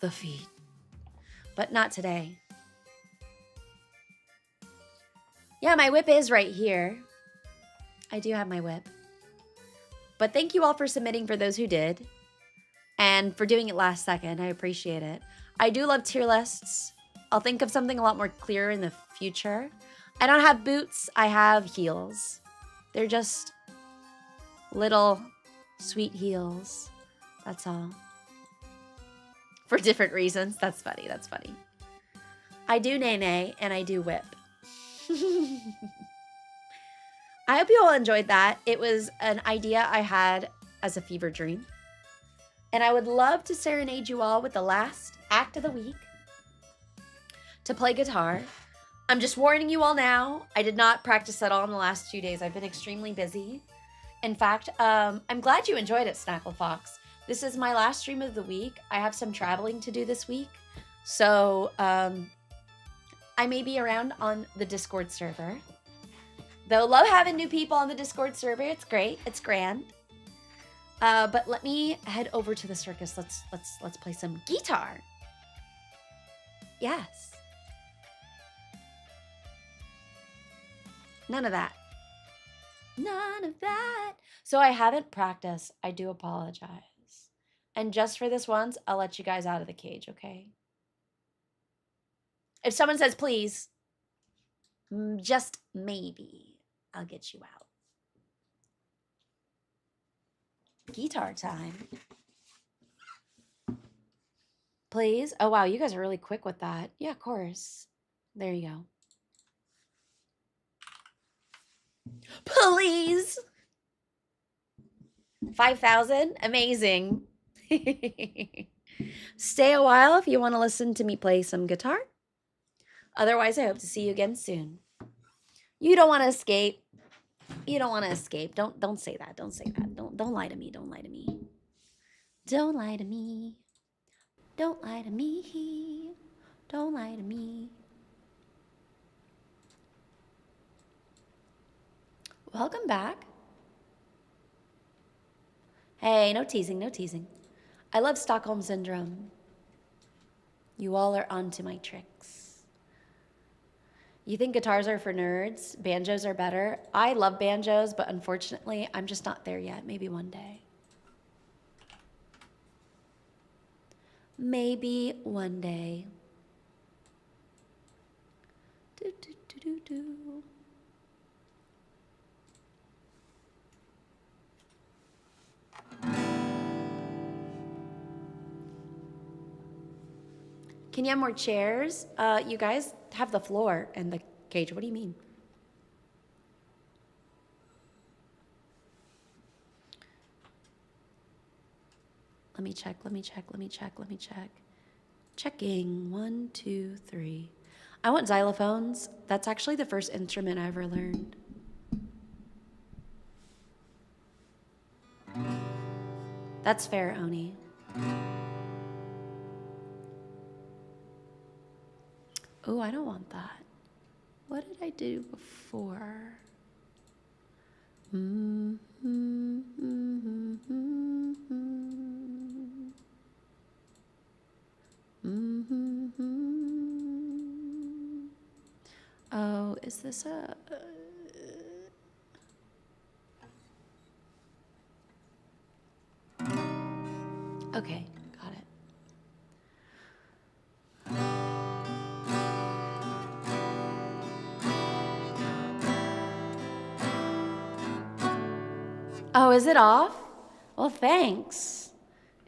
the feet. But not today. Yeah, my whip is right here. I do have my whip. But thank you all for submitting, for those who did. And for doing it last second. I appreciate it. I do love tier lists. I'll think of something a lot more clear in the future. I don't have boots. I have heels. They're just little sweet heels. That's all. For different reasons. That's funny. That's funny. I do nay-nay and I do whip. I hope you all enjoyed that. It was an idea I had as a fever dream. And I would love to serenade you all with the last act of the week to play guitar. I'm just warning you all now. I did not practice at all in the last 2 days. I've been extremely busy. In fact, I'm glad you enjoyed it, Snackle Fox. This is my last stream of the week. I have some traveling to do this week. So I may be around on the Discord server. Though love having new people on the Discord server. It's great. It's grand. But let me head over to the circus. Let's play some guitar. Yes. None of that. None of that. So I haven't practiced. I do apologize. And just for this once, I'll let you guys out of the cage, okay? If someone says please, just maybe I'll get you out. Guitar time. Please? Oh, wow. You guys are really quick with that. Yeah, of course. There you go. Please. 5,000? Amazing. Stay a while if you want to listen to me play some guitar. Otherwise, I hope to see you again soon. You don't want to escape. You don't want to escape. Don't say that. Don't say that. Don't lie to me. Don't lie to me. Don't lie to me. Don't lie to me. Don't lie to me. Welcome back. Hey, no teasing, no teasing. I love Stockholm Syndrome. You all are onto my tricks. You think guitars are for nerds? Banjos are better? I love banjos, but unfortunately, I'm just not there yet. Maybe one day. Maybe one day. Do, do, do, do, do. Can you have more chairs? You guys have the floor and the cage. What do you mean? Let me check. Checking. 1, 2, 3. I want xylophones. That's actually the first instrument I ever learned. That's fair, Oni. Oh, I don't want that. What did I do before? Oh, is this a... Okay, got it. Oh, is it off? Well, thanks.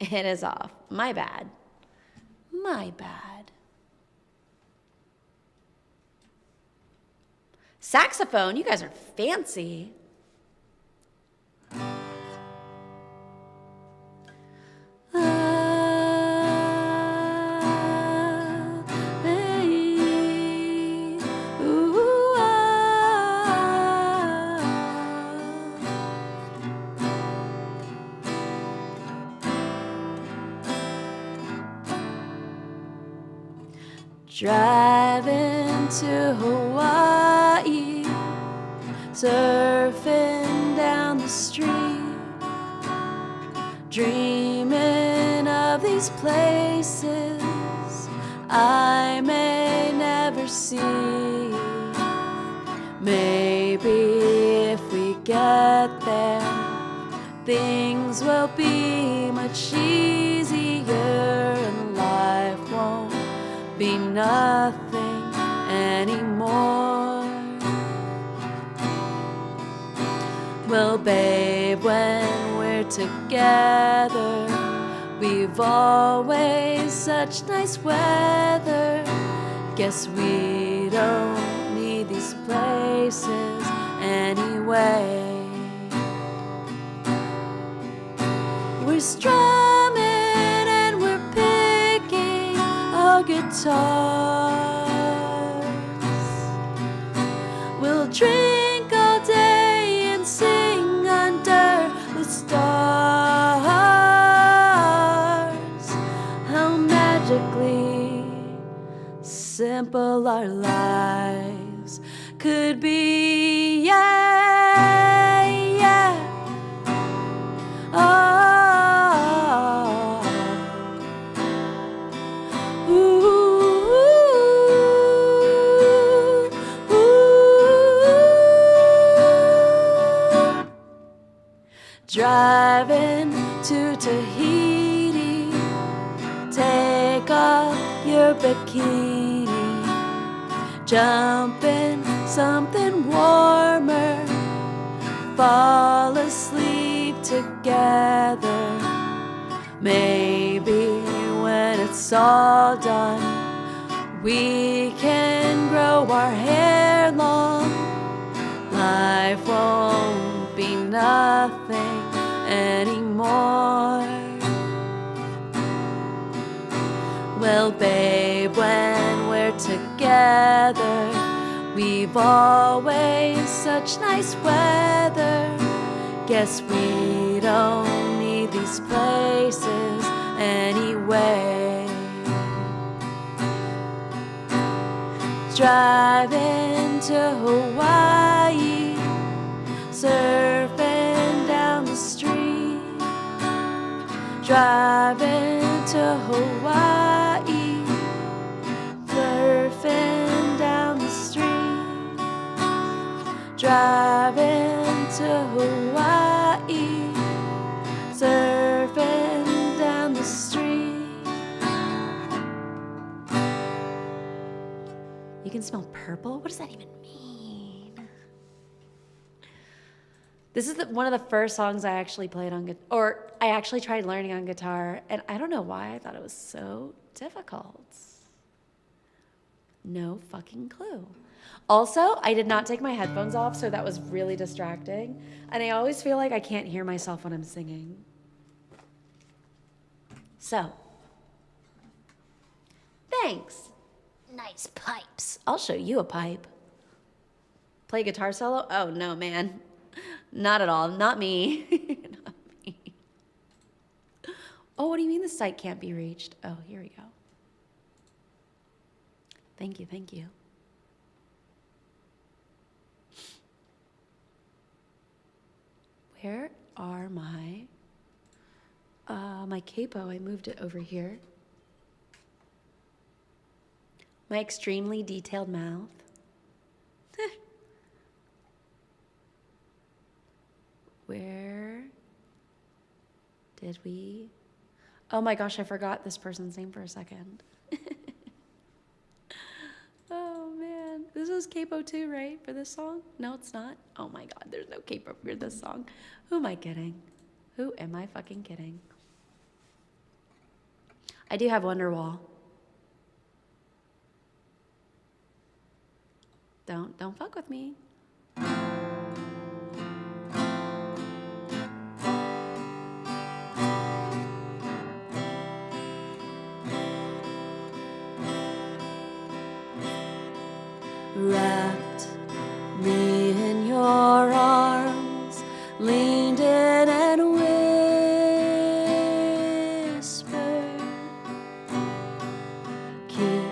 It is off. My bad. My bad. Saxophone? You guys are fancy. Driving to Hawaii, surfing down the street, dreaming of these places I may never see. Maybe if we get there, things will be much easier and life won't be nothing anymore. Well, babe, when we're together, we've always such nice weather. Guess we don't need these places anyway. We're strumming and we're picking our guitars. We'll drink all day and sing under the stars. How magically simple our lives could be. Yeah, yeah. Oh. Driving to Tahiti, take off your bikini, jump in something warmer, fall asleep together. Maybe when it's all done, we can grow our hair long. Life won't be nothing anymore. Well, babe, when we're together, we've always such nice weather. Guess we don't need these places anyway. Driving to Hawaii, surfing down the street. Driving to Hawaii, surfing down the street. Driving to Hawaii, surfing down the street. You can smell purple? What does that even mean? This is one of the first songs I actually played on guitar, or I actually tried learning on guitar, and I don't know why I thought it was so difficult. No fucking clue. Also, I did not take my headphones off, so that was really distracting. And I always feel like I can't hear myself when I'm singing. So, thanks. Nice pipes. I'll show you a pipe. Play guitar solo? Oh, no, man. Not at all. Not me. Not me. Oh, what do you mean the site can't be reached? Oh, here we go. Thank you, thank you. Where are my capo? I moved it over here. My extremely detailed mouth. Where did we? Oh my gosh, I forgot this person's name for a second. Oh man, this is capo 2, right, for this song? No, it's not. Oh my god, there's no capo for this song. Who am I kidding? Who am I fucking kidding? I do have Wonderwall. Don't fuck with me. Wrapped me in your arms, leaned in and whispered, keep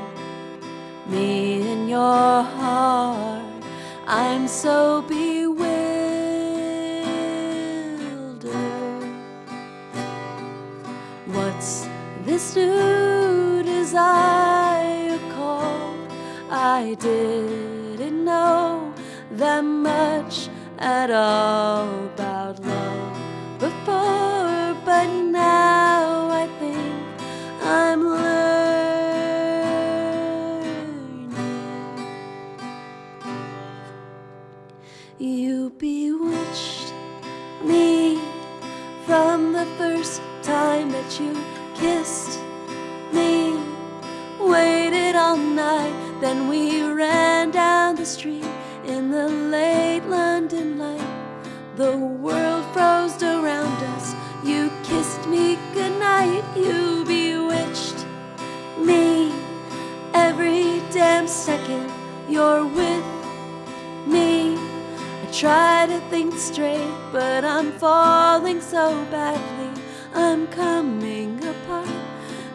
me in your heart. I'm so bewildered. What's this new desire called? I didn't know that much at all about love before, but now I think I'm learning. You bewitched me from the first time that you kissed me. Waited all night, then we ran down the street in the late London light. The world froze around us. You kissed me goodnight. You bewitched me. Every damn second you're with me. I try to think straight, but I'm falling so badly. I'm coming apart.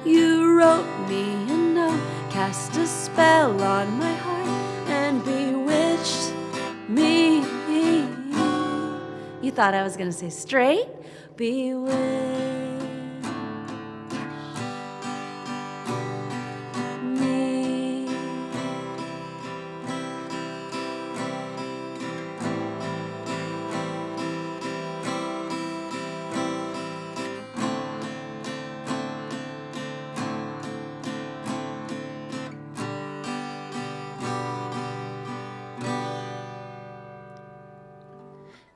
You wrote me a note, cast a spell on my heart, and bewitched me. You thought I was gonna say straight? Bewitched me.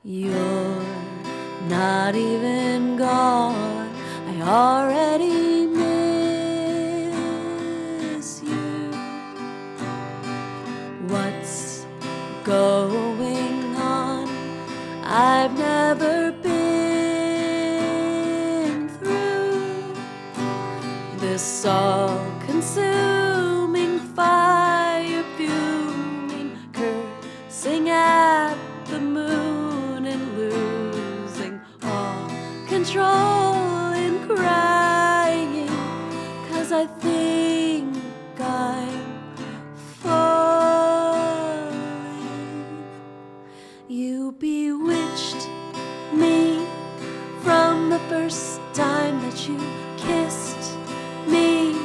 You're not even gone. I already miss you. What's going on? I've never been through this all-consuming fire, fuming, cursing at the moon and losing all control and crying, 'cause I think I'm falling. You bewitched me from the first time that you kissed me.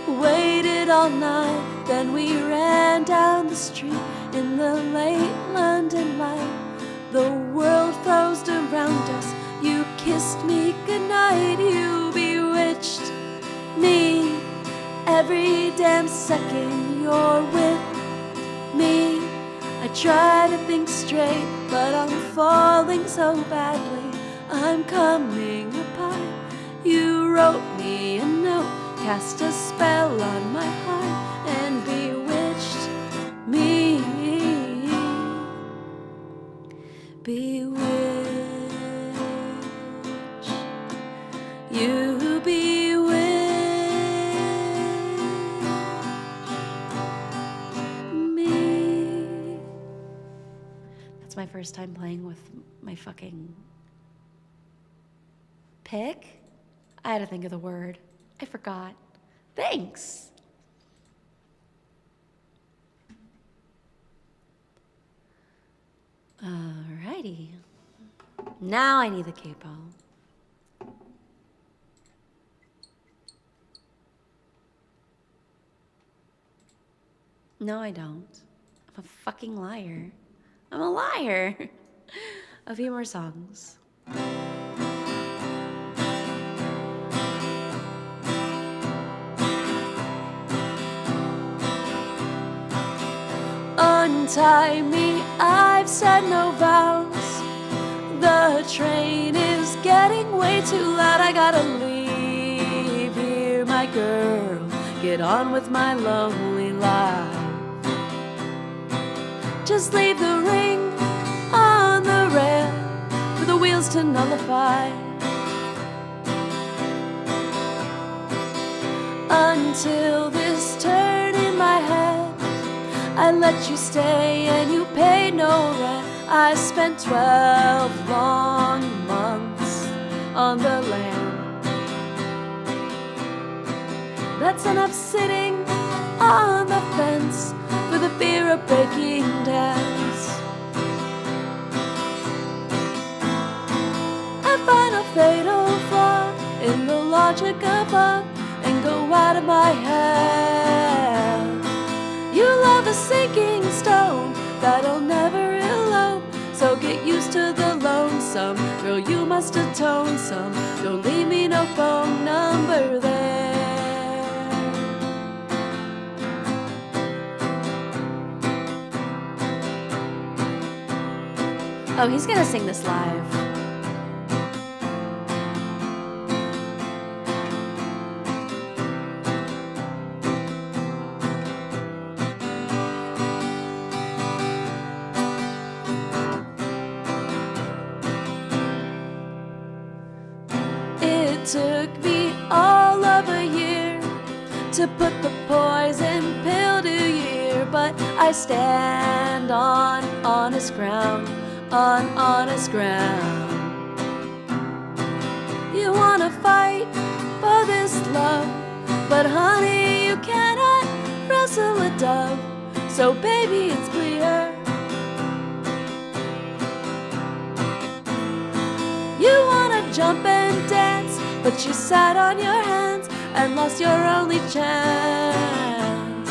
Waited all night, then we ran down the street in the late London light. The world froze around us. You kissed me goodnight. You bewitched me. Every damn second you're with me. I try to think straight, but I'm falling so badly. I'm coming apart. You wrote me a note, cast a spell on my heart, and bewitched bewitch, you bewitch me. That's my first time playing with my fucking pick. I had to think of the word. I forgot. Thanks. Alrighty. Now I need the capo. No, I don't. I'm a fucking liar. I'm a liar. A few more songs. Untie me, I've said no vows. The train is getting way too loud. I gotta leave here, my girl. Get on with my lonely life. Just leave the ring on the rail for the wheels to nullify. Until this turn in my head, I let you stay and you paid no rent. I spent 12 long months on the land. That's enough sitting on the fence for the fear of breaking dance. I find a fatal flaw in the logic of love and go out of my head. You love a sinking stone that'll never elope, so get used to the lonesome. Girl, you must atone some. Don't leave me no phone number there. Oh, he's gonna sing this live. Took me all of a year to put the poison pill to you, but I stand on honest ground, on honest ground. You wanna fight for this love, but honey, you cannot wrestle a dove, so baby, it's clear. You wanna jump and dance, but you sat on your hands and lost your only chance.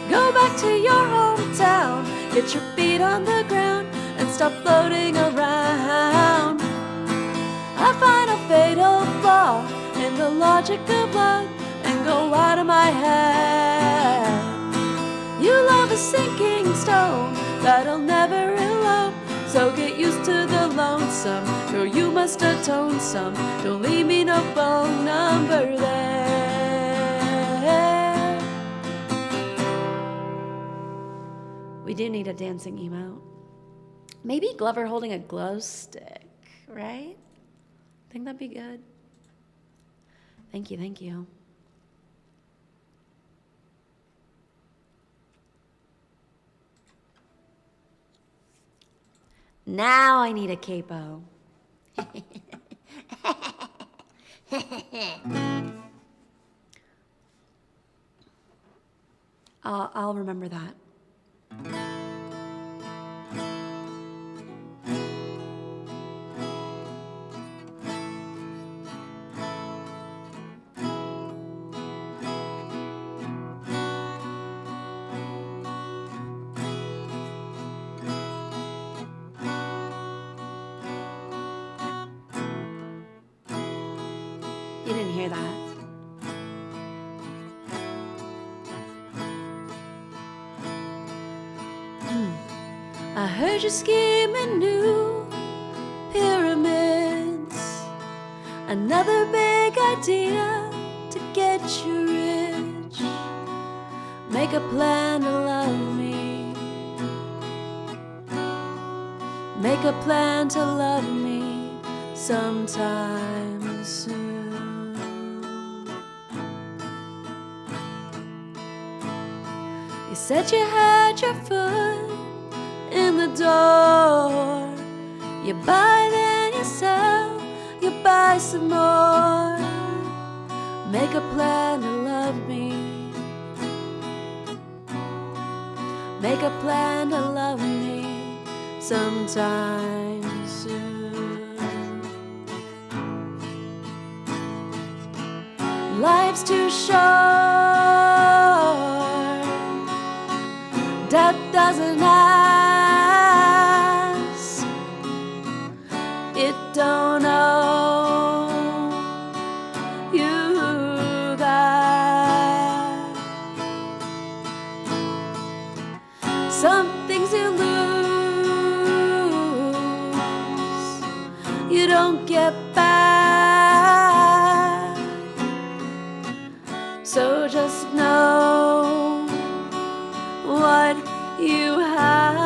Go back to your hometown, get your feet on the ground, and stop floating around. I find a fatal flaw in the logic of love and go out of my head. You love a sinking stone that'll never elope, so get used to the lonesome. Girl, you must atone some. Don't leave me no phone number there. We do need a dancing emote. Maybe Glover holding a glow stick, right? Think that'd be good. Thank you, thank you. Now I need a capo. I'll remember that. You didn't hear that. I heard you scheming new pyramids. Another big idea to get you rich. Make a plan to love me. Make a plan to love me sometime soon. You said you had your foot in the door. You buy, then you sell, you buy some more. Make a plan to love me. Make a plan to love me sometime soon. Life's too short. Death doesn't ask. It don't know you that. Some things you lose, you don't get back. So just know what you have,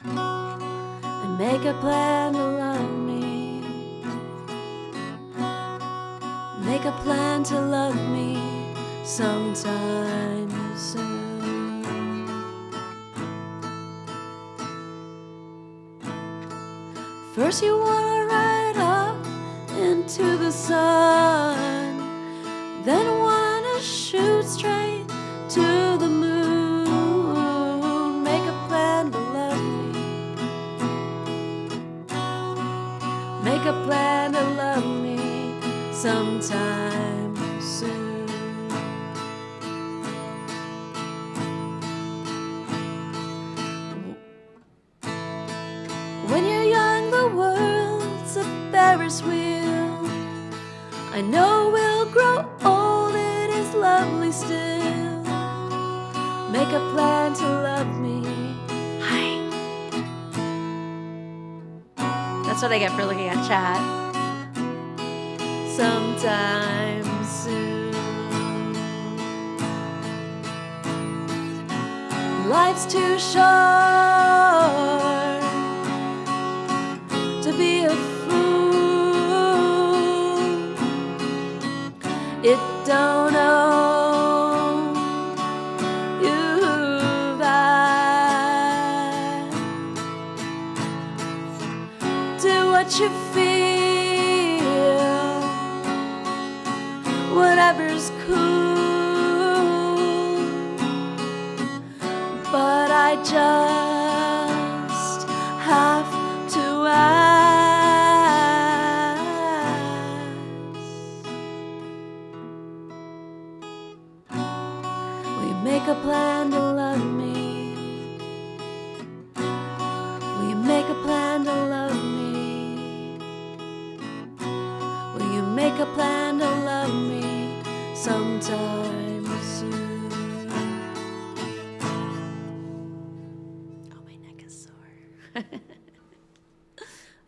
and make a plan to love me. Make a plan to love me sometime soon. First you wanna ride up into the sun, then wanna shoot straight to the moon. Make a plan to love me. Make a plan to love me sometime soon. When you're young, the world's a Ferris wheel. I know we'll grow old, it is lovely still. Make a plan to love me. Hi. That's what I get for looking at chat. Sometime soon. Life's too short to be a fool. It don't know you that. Do what you feel, whatever's cool. But I just have to ask. Will you make a plan to love me? Will you make a plan to love me? Will you make a plan to love me sometime soon? Oh, my neck is sore.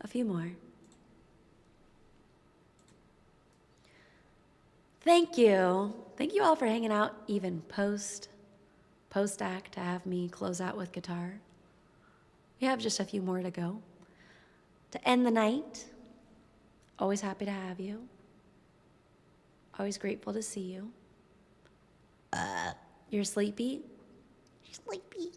A few more. Thank you. Thank you all for hanging out, even post-act, to have me close out with guitar. We have just a few more to go. To end the night, always happy to have you. Always grateful to see you. You're sleepy? You're sleepy.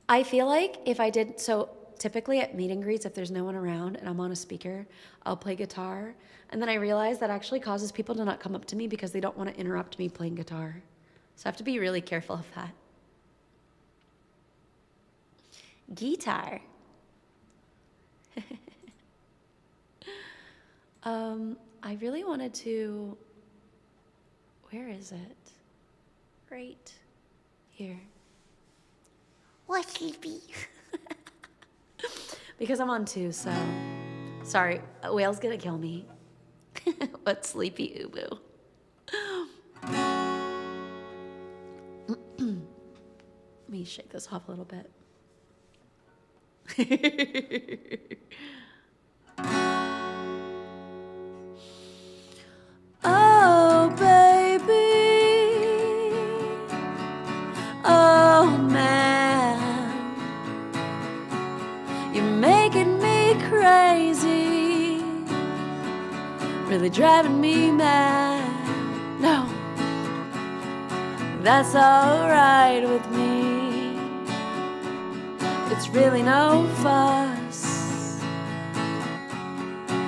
I feel like if I did, so typically at meet and greets, if there's no one around and I'm on a speaker, I'll play guitar. And then I realize that actually causes people to not come up to me because they don't want to interrupt me playing guitar. So I have to be really careful of that. Guitar. I really wanted to, where is it? Right here. What, sleepy? Because I'm on 2, so sorry, a whale's gonna kill me. What, sleepy ubu? Let me shake this off a little bit. really driving me mad. No, that's alright with me. It's really no fuss,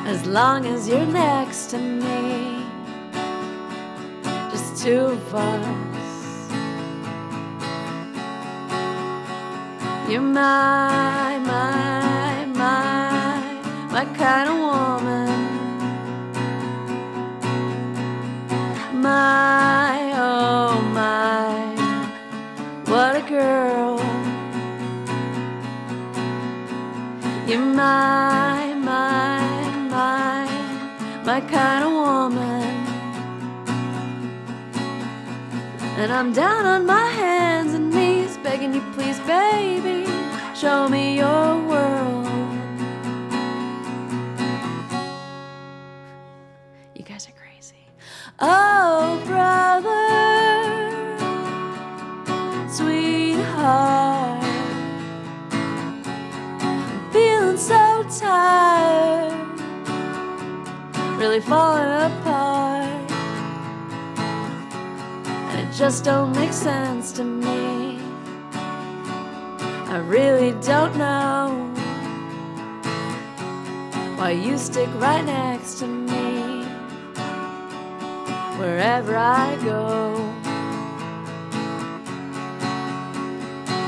as long as you're next to me. Just two of us. You're my kind of woman. My, oh my, what a girl. You're my kind of woman. And I'm down on my hands and knees, begging you please, baby, show me your world. You guys are crazy. Oh, brother, sweetheart, I'm feeling so tired, really falling apart. And it just don't make sense to me. I really don't know why you stick right next to me wherever I go.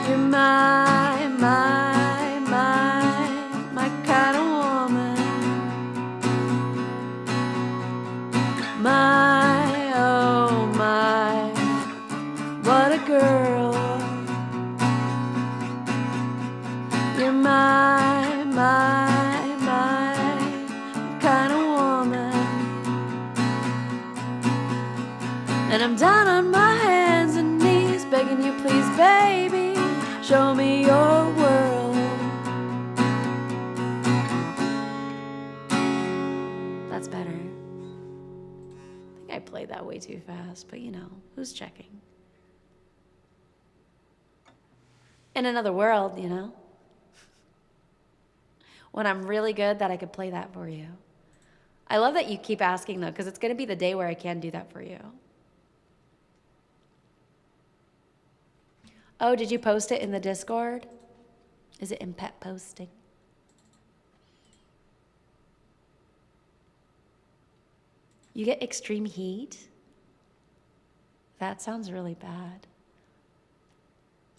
You're my kind of woman. My, oh my, what a girl. You're my kind of woman. And I'm down on my hands and knees, begging you please, baby, show me your world. That's better. I think I played that way too fast, but you know, who's checking? In another world, you know? When I'm really good, that I could play that for you. I love that you keep asking though, because it's going to be the day where I can do that for you. Oh, did you post it in the Discord? Is it in pet posting? You get extreme heat? That sounds really bad.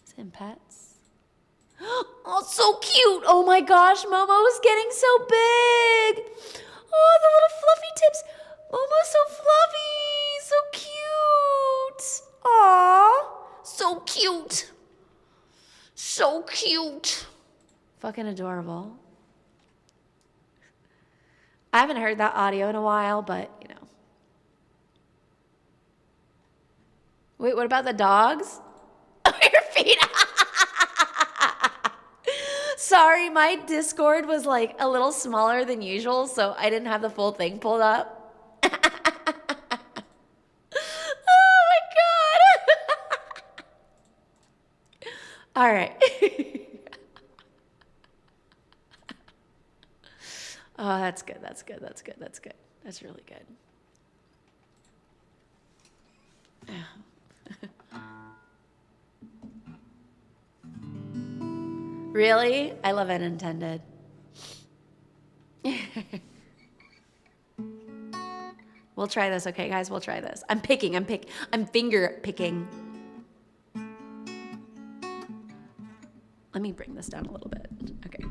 Is it in pets? Oh, so cute. Oh my gosh, Momo's getting so big. Oh, the little fluffy tips. Momo's so fluffy, so cute. Aw, so cute. So cute. Fucking adorable. I haven't heard that audio in a while, but you know. Wait, what about the dogs? Oh, your feet. Sorry, my Discord was like a little smaller than usual, so I didn't have the full thing pulled up. Oh my God. All right. Oh, that's good. That's good. That's good. That's good. That's really good. Really? I love unintended. We'll try this, okay, guys? We'll try this. I'm finger picking. Let me bring this down a little bit. Okay.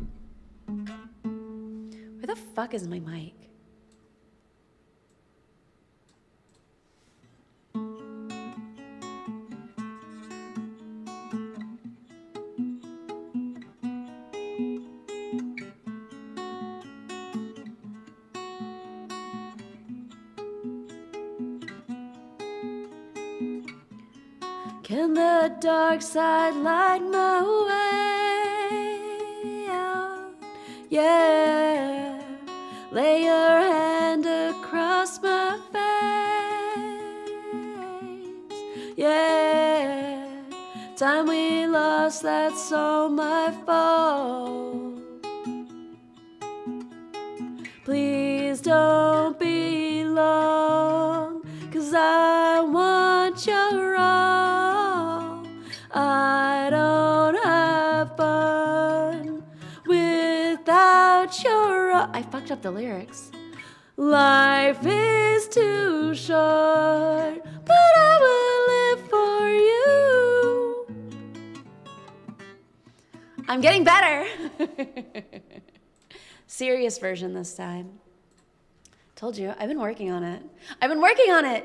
Where the fuck is my mic? Can the dark side light my way out? Yeah, lay your hand across my face. Yeah, time we lost, that's all my fault. Please don't be I fucked up the lyrics. Life is too short, but I will live for you. I'm getting better. Serious version this time. Told you, I've been working on it. I've been working on it.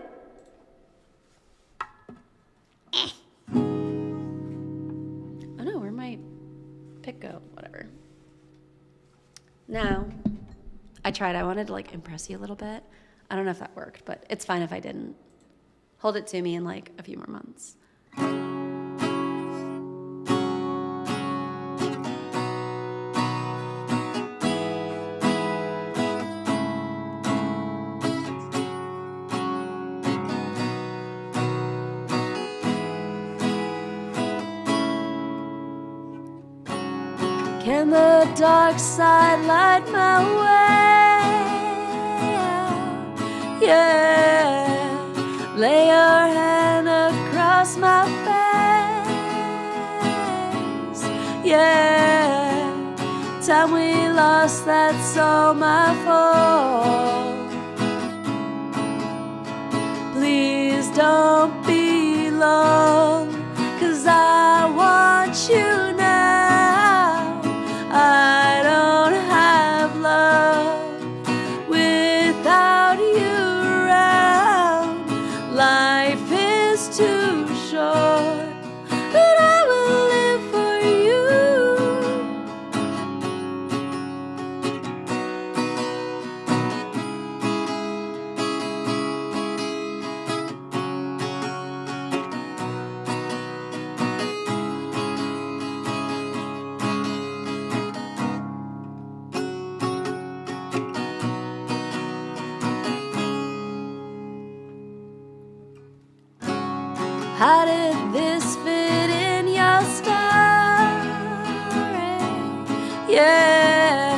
Oh no, where'd my pick go? Whatever. Now, I tried. I wanted to like impress you a little bit. I don't know if that worked, but it's fine if I didn't. Hold it to me in like a few more months. Can the dark side light my way? Yeah, lay your hand across my face. Yeah, time we lost, that's all my fault. Please don't be long, 'cause I want you now. I don't have love without you around. Life is too short, but I will live for you. How did this fit in your story? Yeah,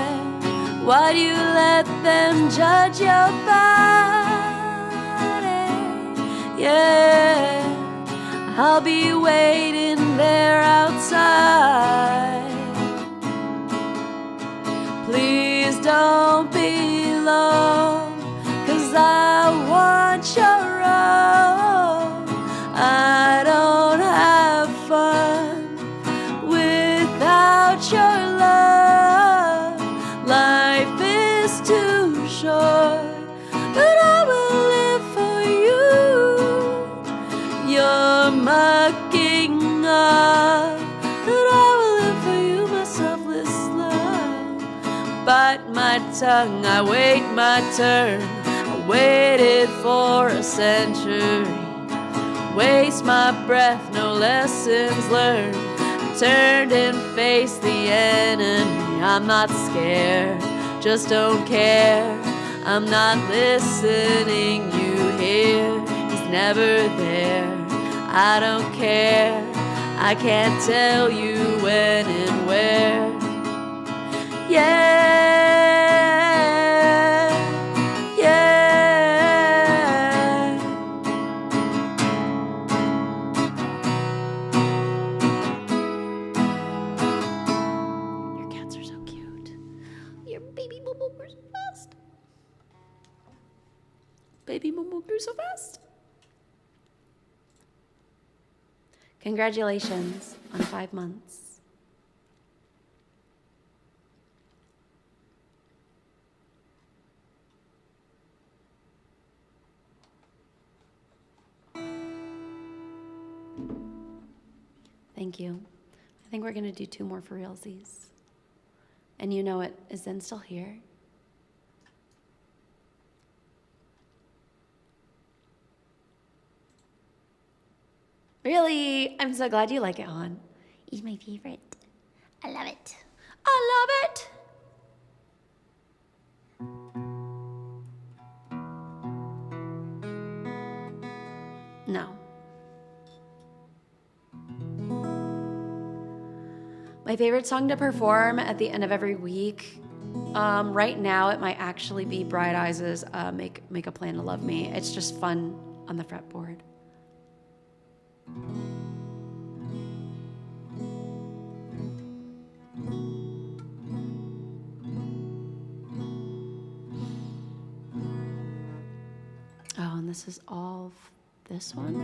why do you let them judge your body? Yeah, I'll be waiting there outside. Please don't be long, 'cause I want your own. I don't have fun without your love. Life is too short, but I will live for you. You're mucking up, but I will live for you, my selfless love. Bite my tongue, I wait my turn. I waited for a century. Waste my breath, no lessons learned. Turned and faced the enemy. I'm not scared, just don't care. I'm not listening, you hear? He's never there. I don't care, I can't tell you when and where. Yeah. Baby Momo grew so fast. Congratulations on 5 months. Thank you. I think we're gonna do 2 more for realsies. And you know it, is Zen still here? Really? I'm so glad you like it, Han. It's my favorite. I love it. I love it! No. My favorite song to perform at the end of every week, right now it might actually be Bright Eyes' Make a Plan to Love Me. It's just fun on the fretboard. this is all this one?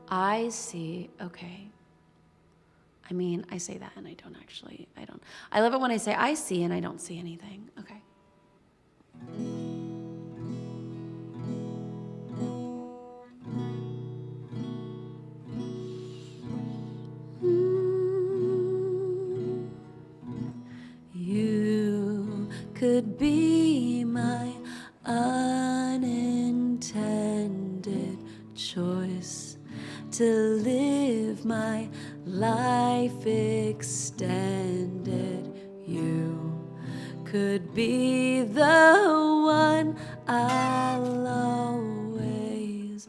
I see, okay. I mean, I say that and I don't. I love it when I say I see and I don't see anything. Okay. You could be my unintended choice to live my life extended. You could be the one I'll always.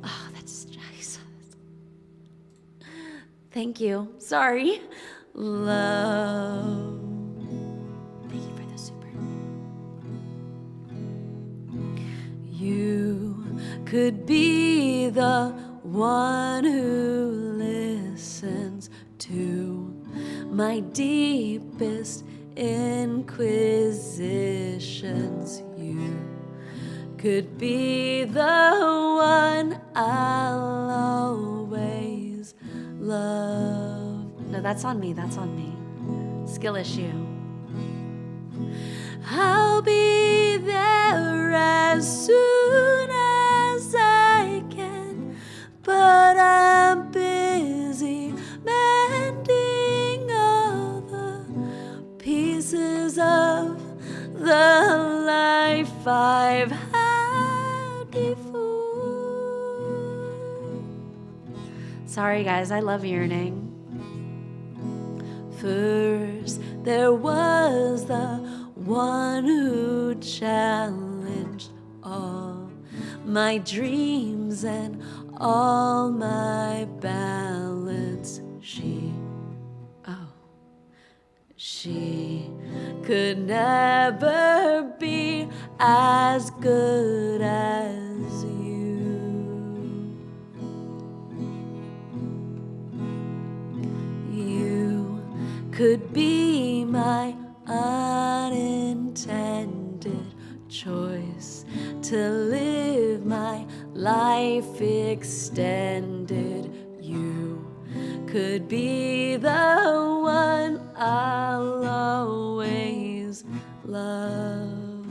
Oh, that's nice. Thank you. Sorry. Love. Thank you for the super. You could be the one who listens to my deepest inquisitions. You could be the one I'll always love. No, that's on me. That's on me. Skill issue. I'll be there as soon as I can, but I'm busy mending all the pieces of the life I've had before. Sorry guys, I love yearning. First, there was the one who challenged all my dreams and all my balance. She could never be as good as you. You could be my unintended choice to live my life extended. You could be the one I'll always love.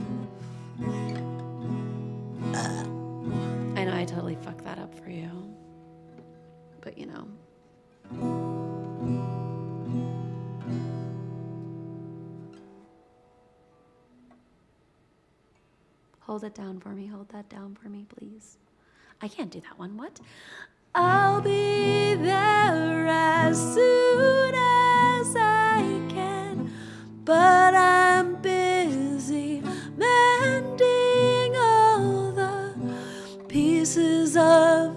I know I totally fucked that up for you, but you know. Hold it down for me. Hold that down for me, please. I can't do that one. What? I'll be there as soon as I can, but I'm busy mending all the pieces of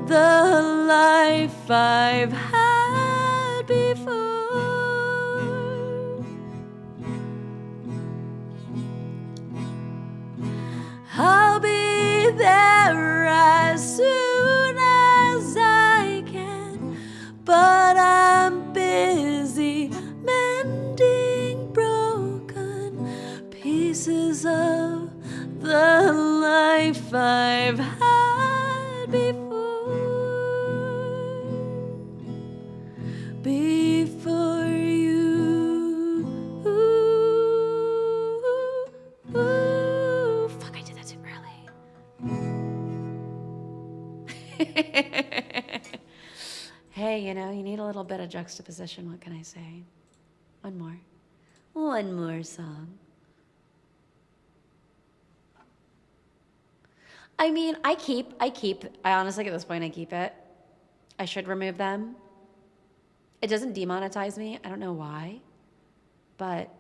the life I've had before. I'll be there as soon as I can, but I'm busy mending broken pieces of the life I've had before. Before you. Fuck, I did that too early. Hey, you know, you need a little bit of juxtaposition. What can I say? One more. One more song. I mean, I honestly, at this point, I keep it. I should remove them. It doesn't demonetize me. I don't know why, but,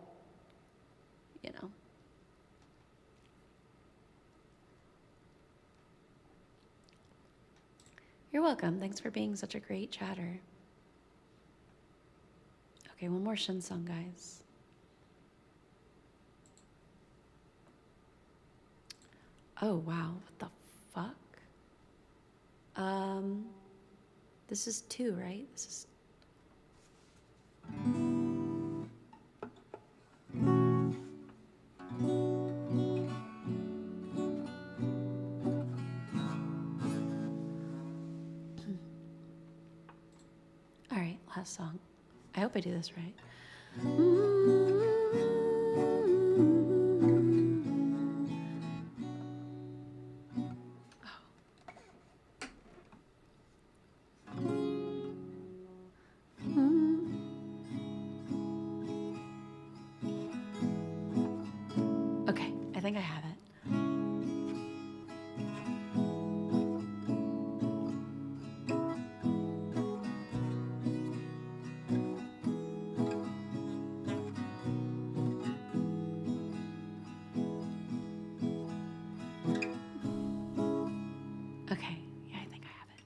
you know. You're welcome. Thanks for being such a great chatter. Okay, one more Shin song, guys. Oh, wow. What the fuck? This is 2, right? This is... last song. I hope I do this right. Okay, I think I have it. Okay, yeah, I think I have it.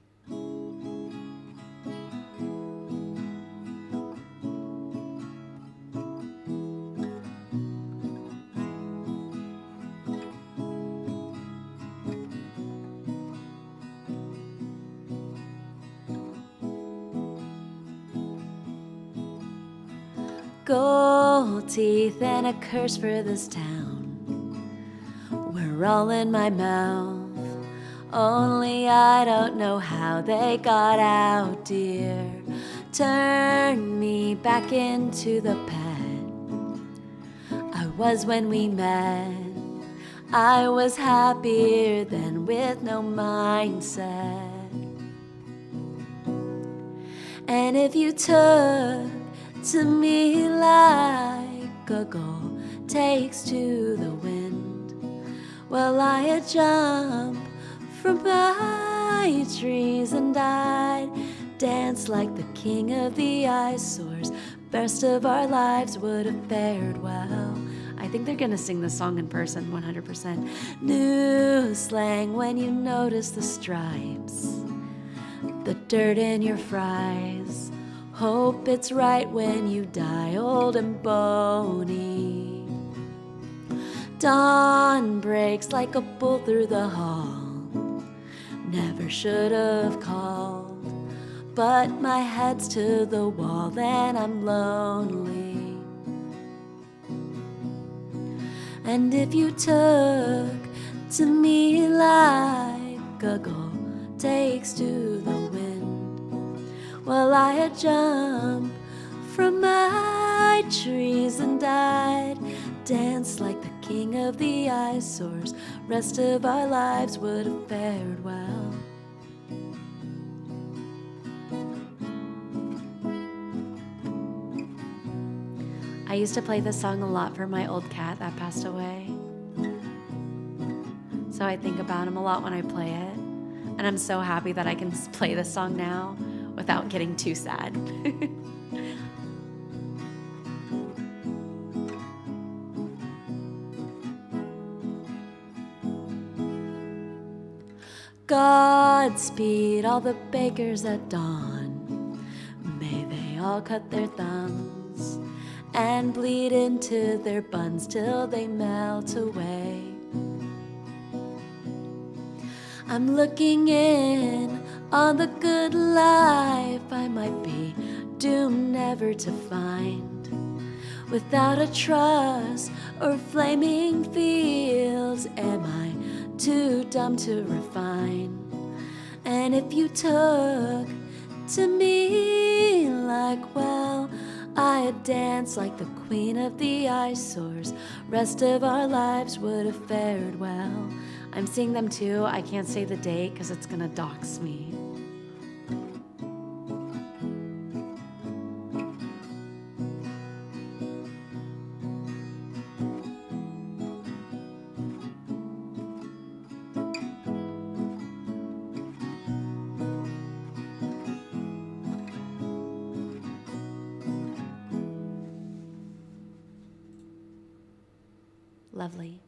Gold teeth and a curse for this town. We're all in my mouth. Only I don't know how they got out, dear. Turn me back into the pet I was when we met. I was happier than with no mindset. And if you took to me like a gull takes to the wind, well, I'd jump from my trees and I'd dance like the king of the eyesores. Best of our lives would have fared well. I think they're gonna sing this song in person, 100%. New slang when you notice the stripes, the dirt in your fries. Hope it's right when you die old and bony. Dawn breaks like a bull through the hall. Never should have called, but my head's to the wall and I'm lonely. And if you took to me like a gull takes to the wind, well, I'd jump from my trees and I'd dance like the king of the eyesores. Rest of our lives would have fared well. I used to play this song a lot for my old cat that passed away. So I think about him a lot when I play it. And I'm so happy that I can play this song now without getting too sad. Godspeed all the bakers at dawn. May they all cut their thumbs and bleed into their buns till they melt away. I'm looking in on the good life I might be doomed never to find. Without a trust or flaming fields, am I too dumb to refine? And if you took to me like, well, I'd dance like the queen of the eyesores. Rest of our lives would have fared well. I'm seeing them too. I can't say the date because it's gonna dox me. Lovely.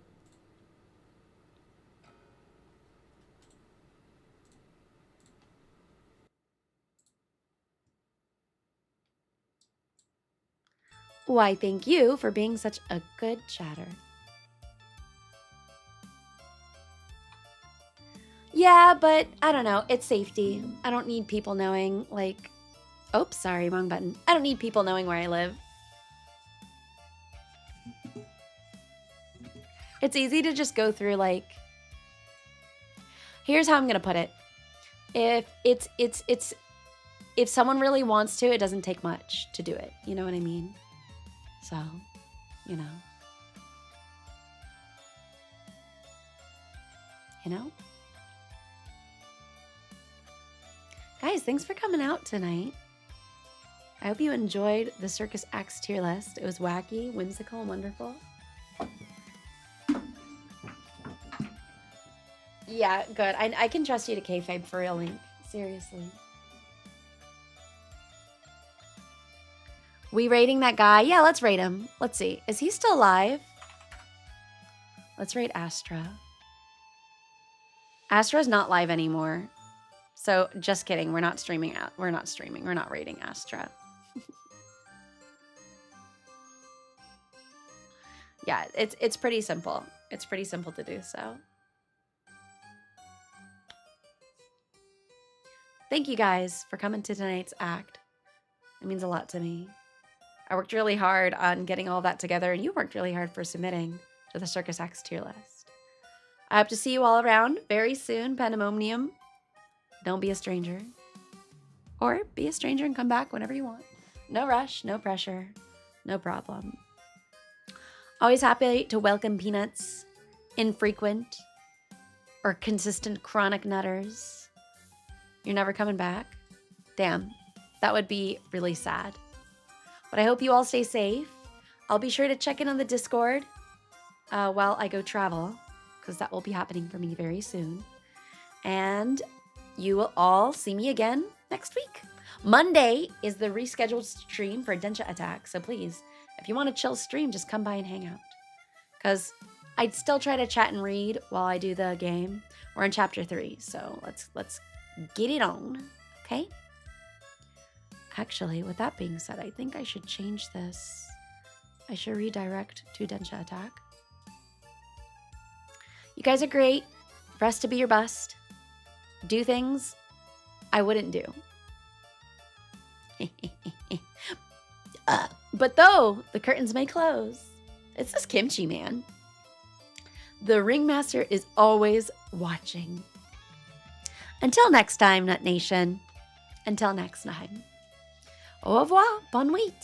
Why, thank you for being such a good chatter. Yeah, but I don't know. It's safety. I don't need people knowing, like... Oops, sorry, wrong button. I don't need people knowing where I live. It's easy to just go through, like... Here's how I'm gonna put it. If it's if someone really wants to, it doesn't take much to do it. You know what I mean? So, you know. You know? Guys, thanks for coming out tonight. I hope you enjoyed the Circus Acts tier list. It was wacky, whimsical, and wonderful. Yeah, good. I can trust you to kayfabe for real, Link. Seriously. We rating that guy? Yeah, let's rate him. Let's see. Is he still alive? Let's rate Astra. Astra's not live anymore. So just kidding. We're not streaming out. We're not streaming. We're not rating Astra. Yeah, it's pretty simple. It's pretty simple to do so. Thank you guys for coming to tonight's act. It means a lot to me. I worked really hard on getting all that together, and you worked really hard for submitting to the Circus Acts tier list. I hope to see you all around very soon, Pandemonium. Don't be a stranger. Or be a stranger and come back whenever you want. No rush, no pressure, no problem. Always happy to welcome peanuts, infrequent, or consistent chronic nutters. You're never coming back? Damn, that would be really sad. But I hope you all stay safe. I'll be sure to check in on the Discord while I go travel, because that will be happening for me very soon. And you will all see me again next week. Monday is the rescheduled stream for Densha Attack, so please, if you want a chill stream, just come by and hang out. Because I'd still try to chat and read while I do the game. We're in chapter 3, so let's get it on, okay? Actually, with that being said, I think I should change this. I should redirect to Densha Attack. You guys are great. Rest to be your best. Do things I wouldn't do. But though the curtains may close, it's this kimchi, man. The Ringmaster is always watching. Until next time, Nut Nation. Until next time. Au revoir, bonne nuit.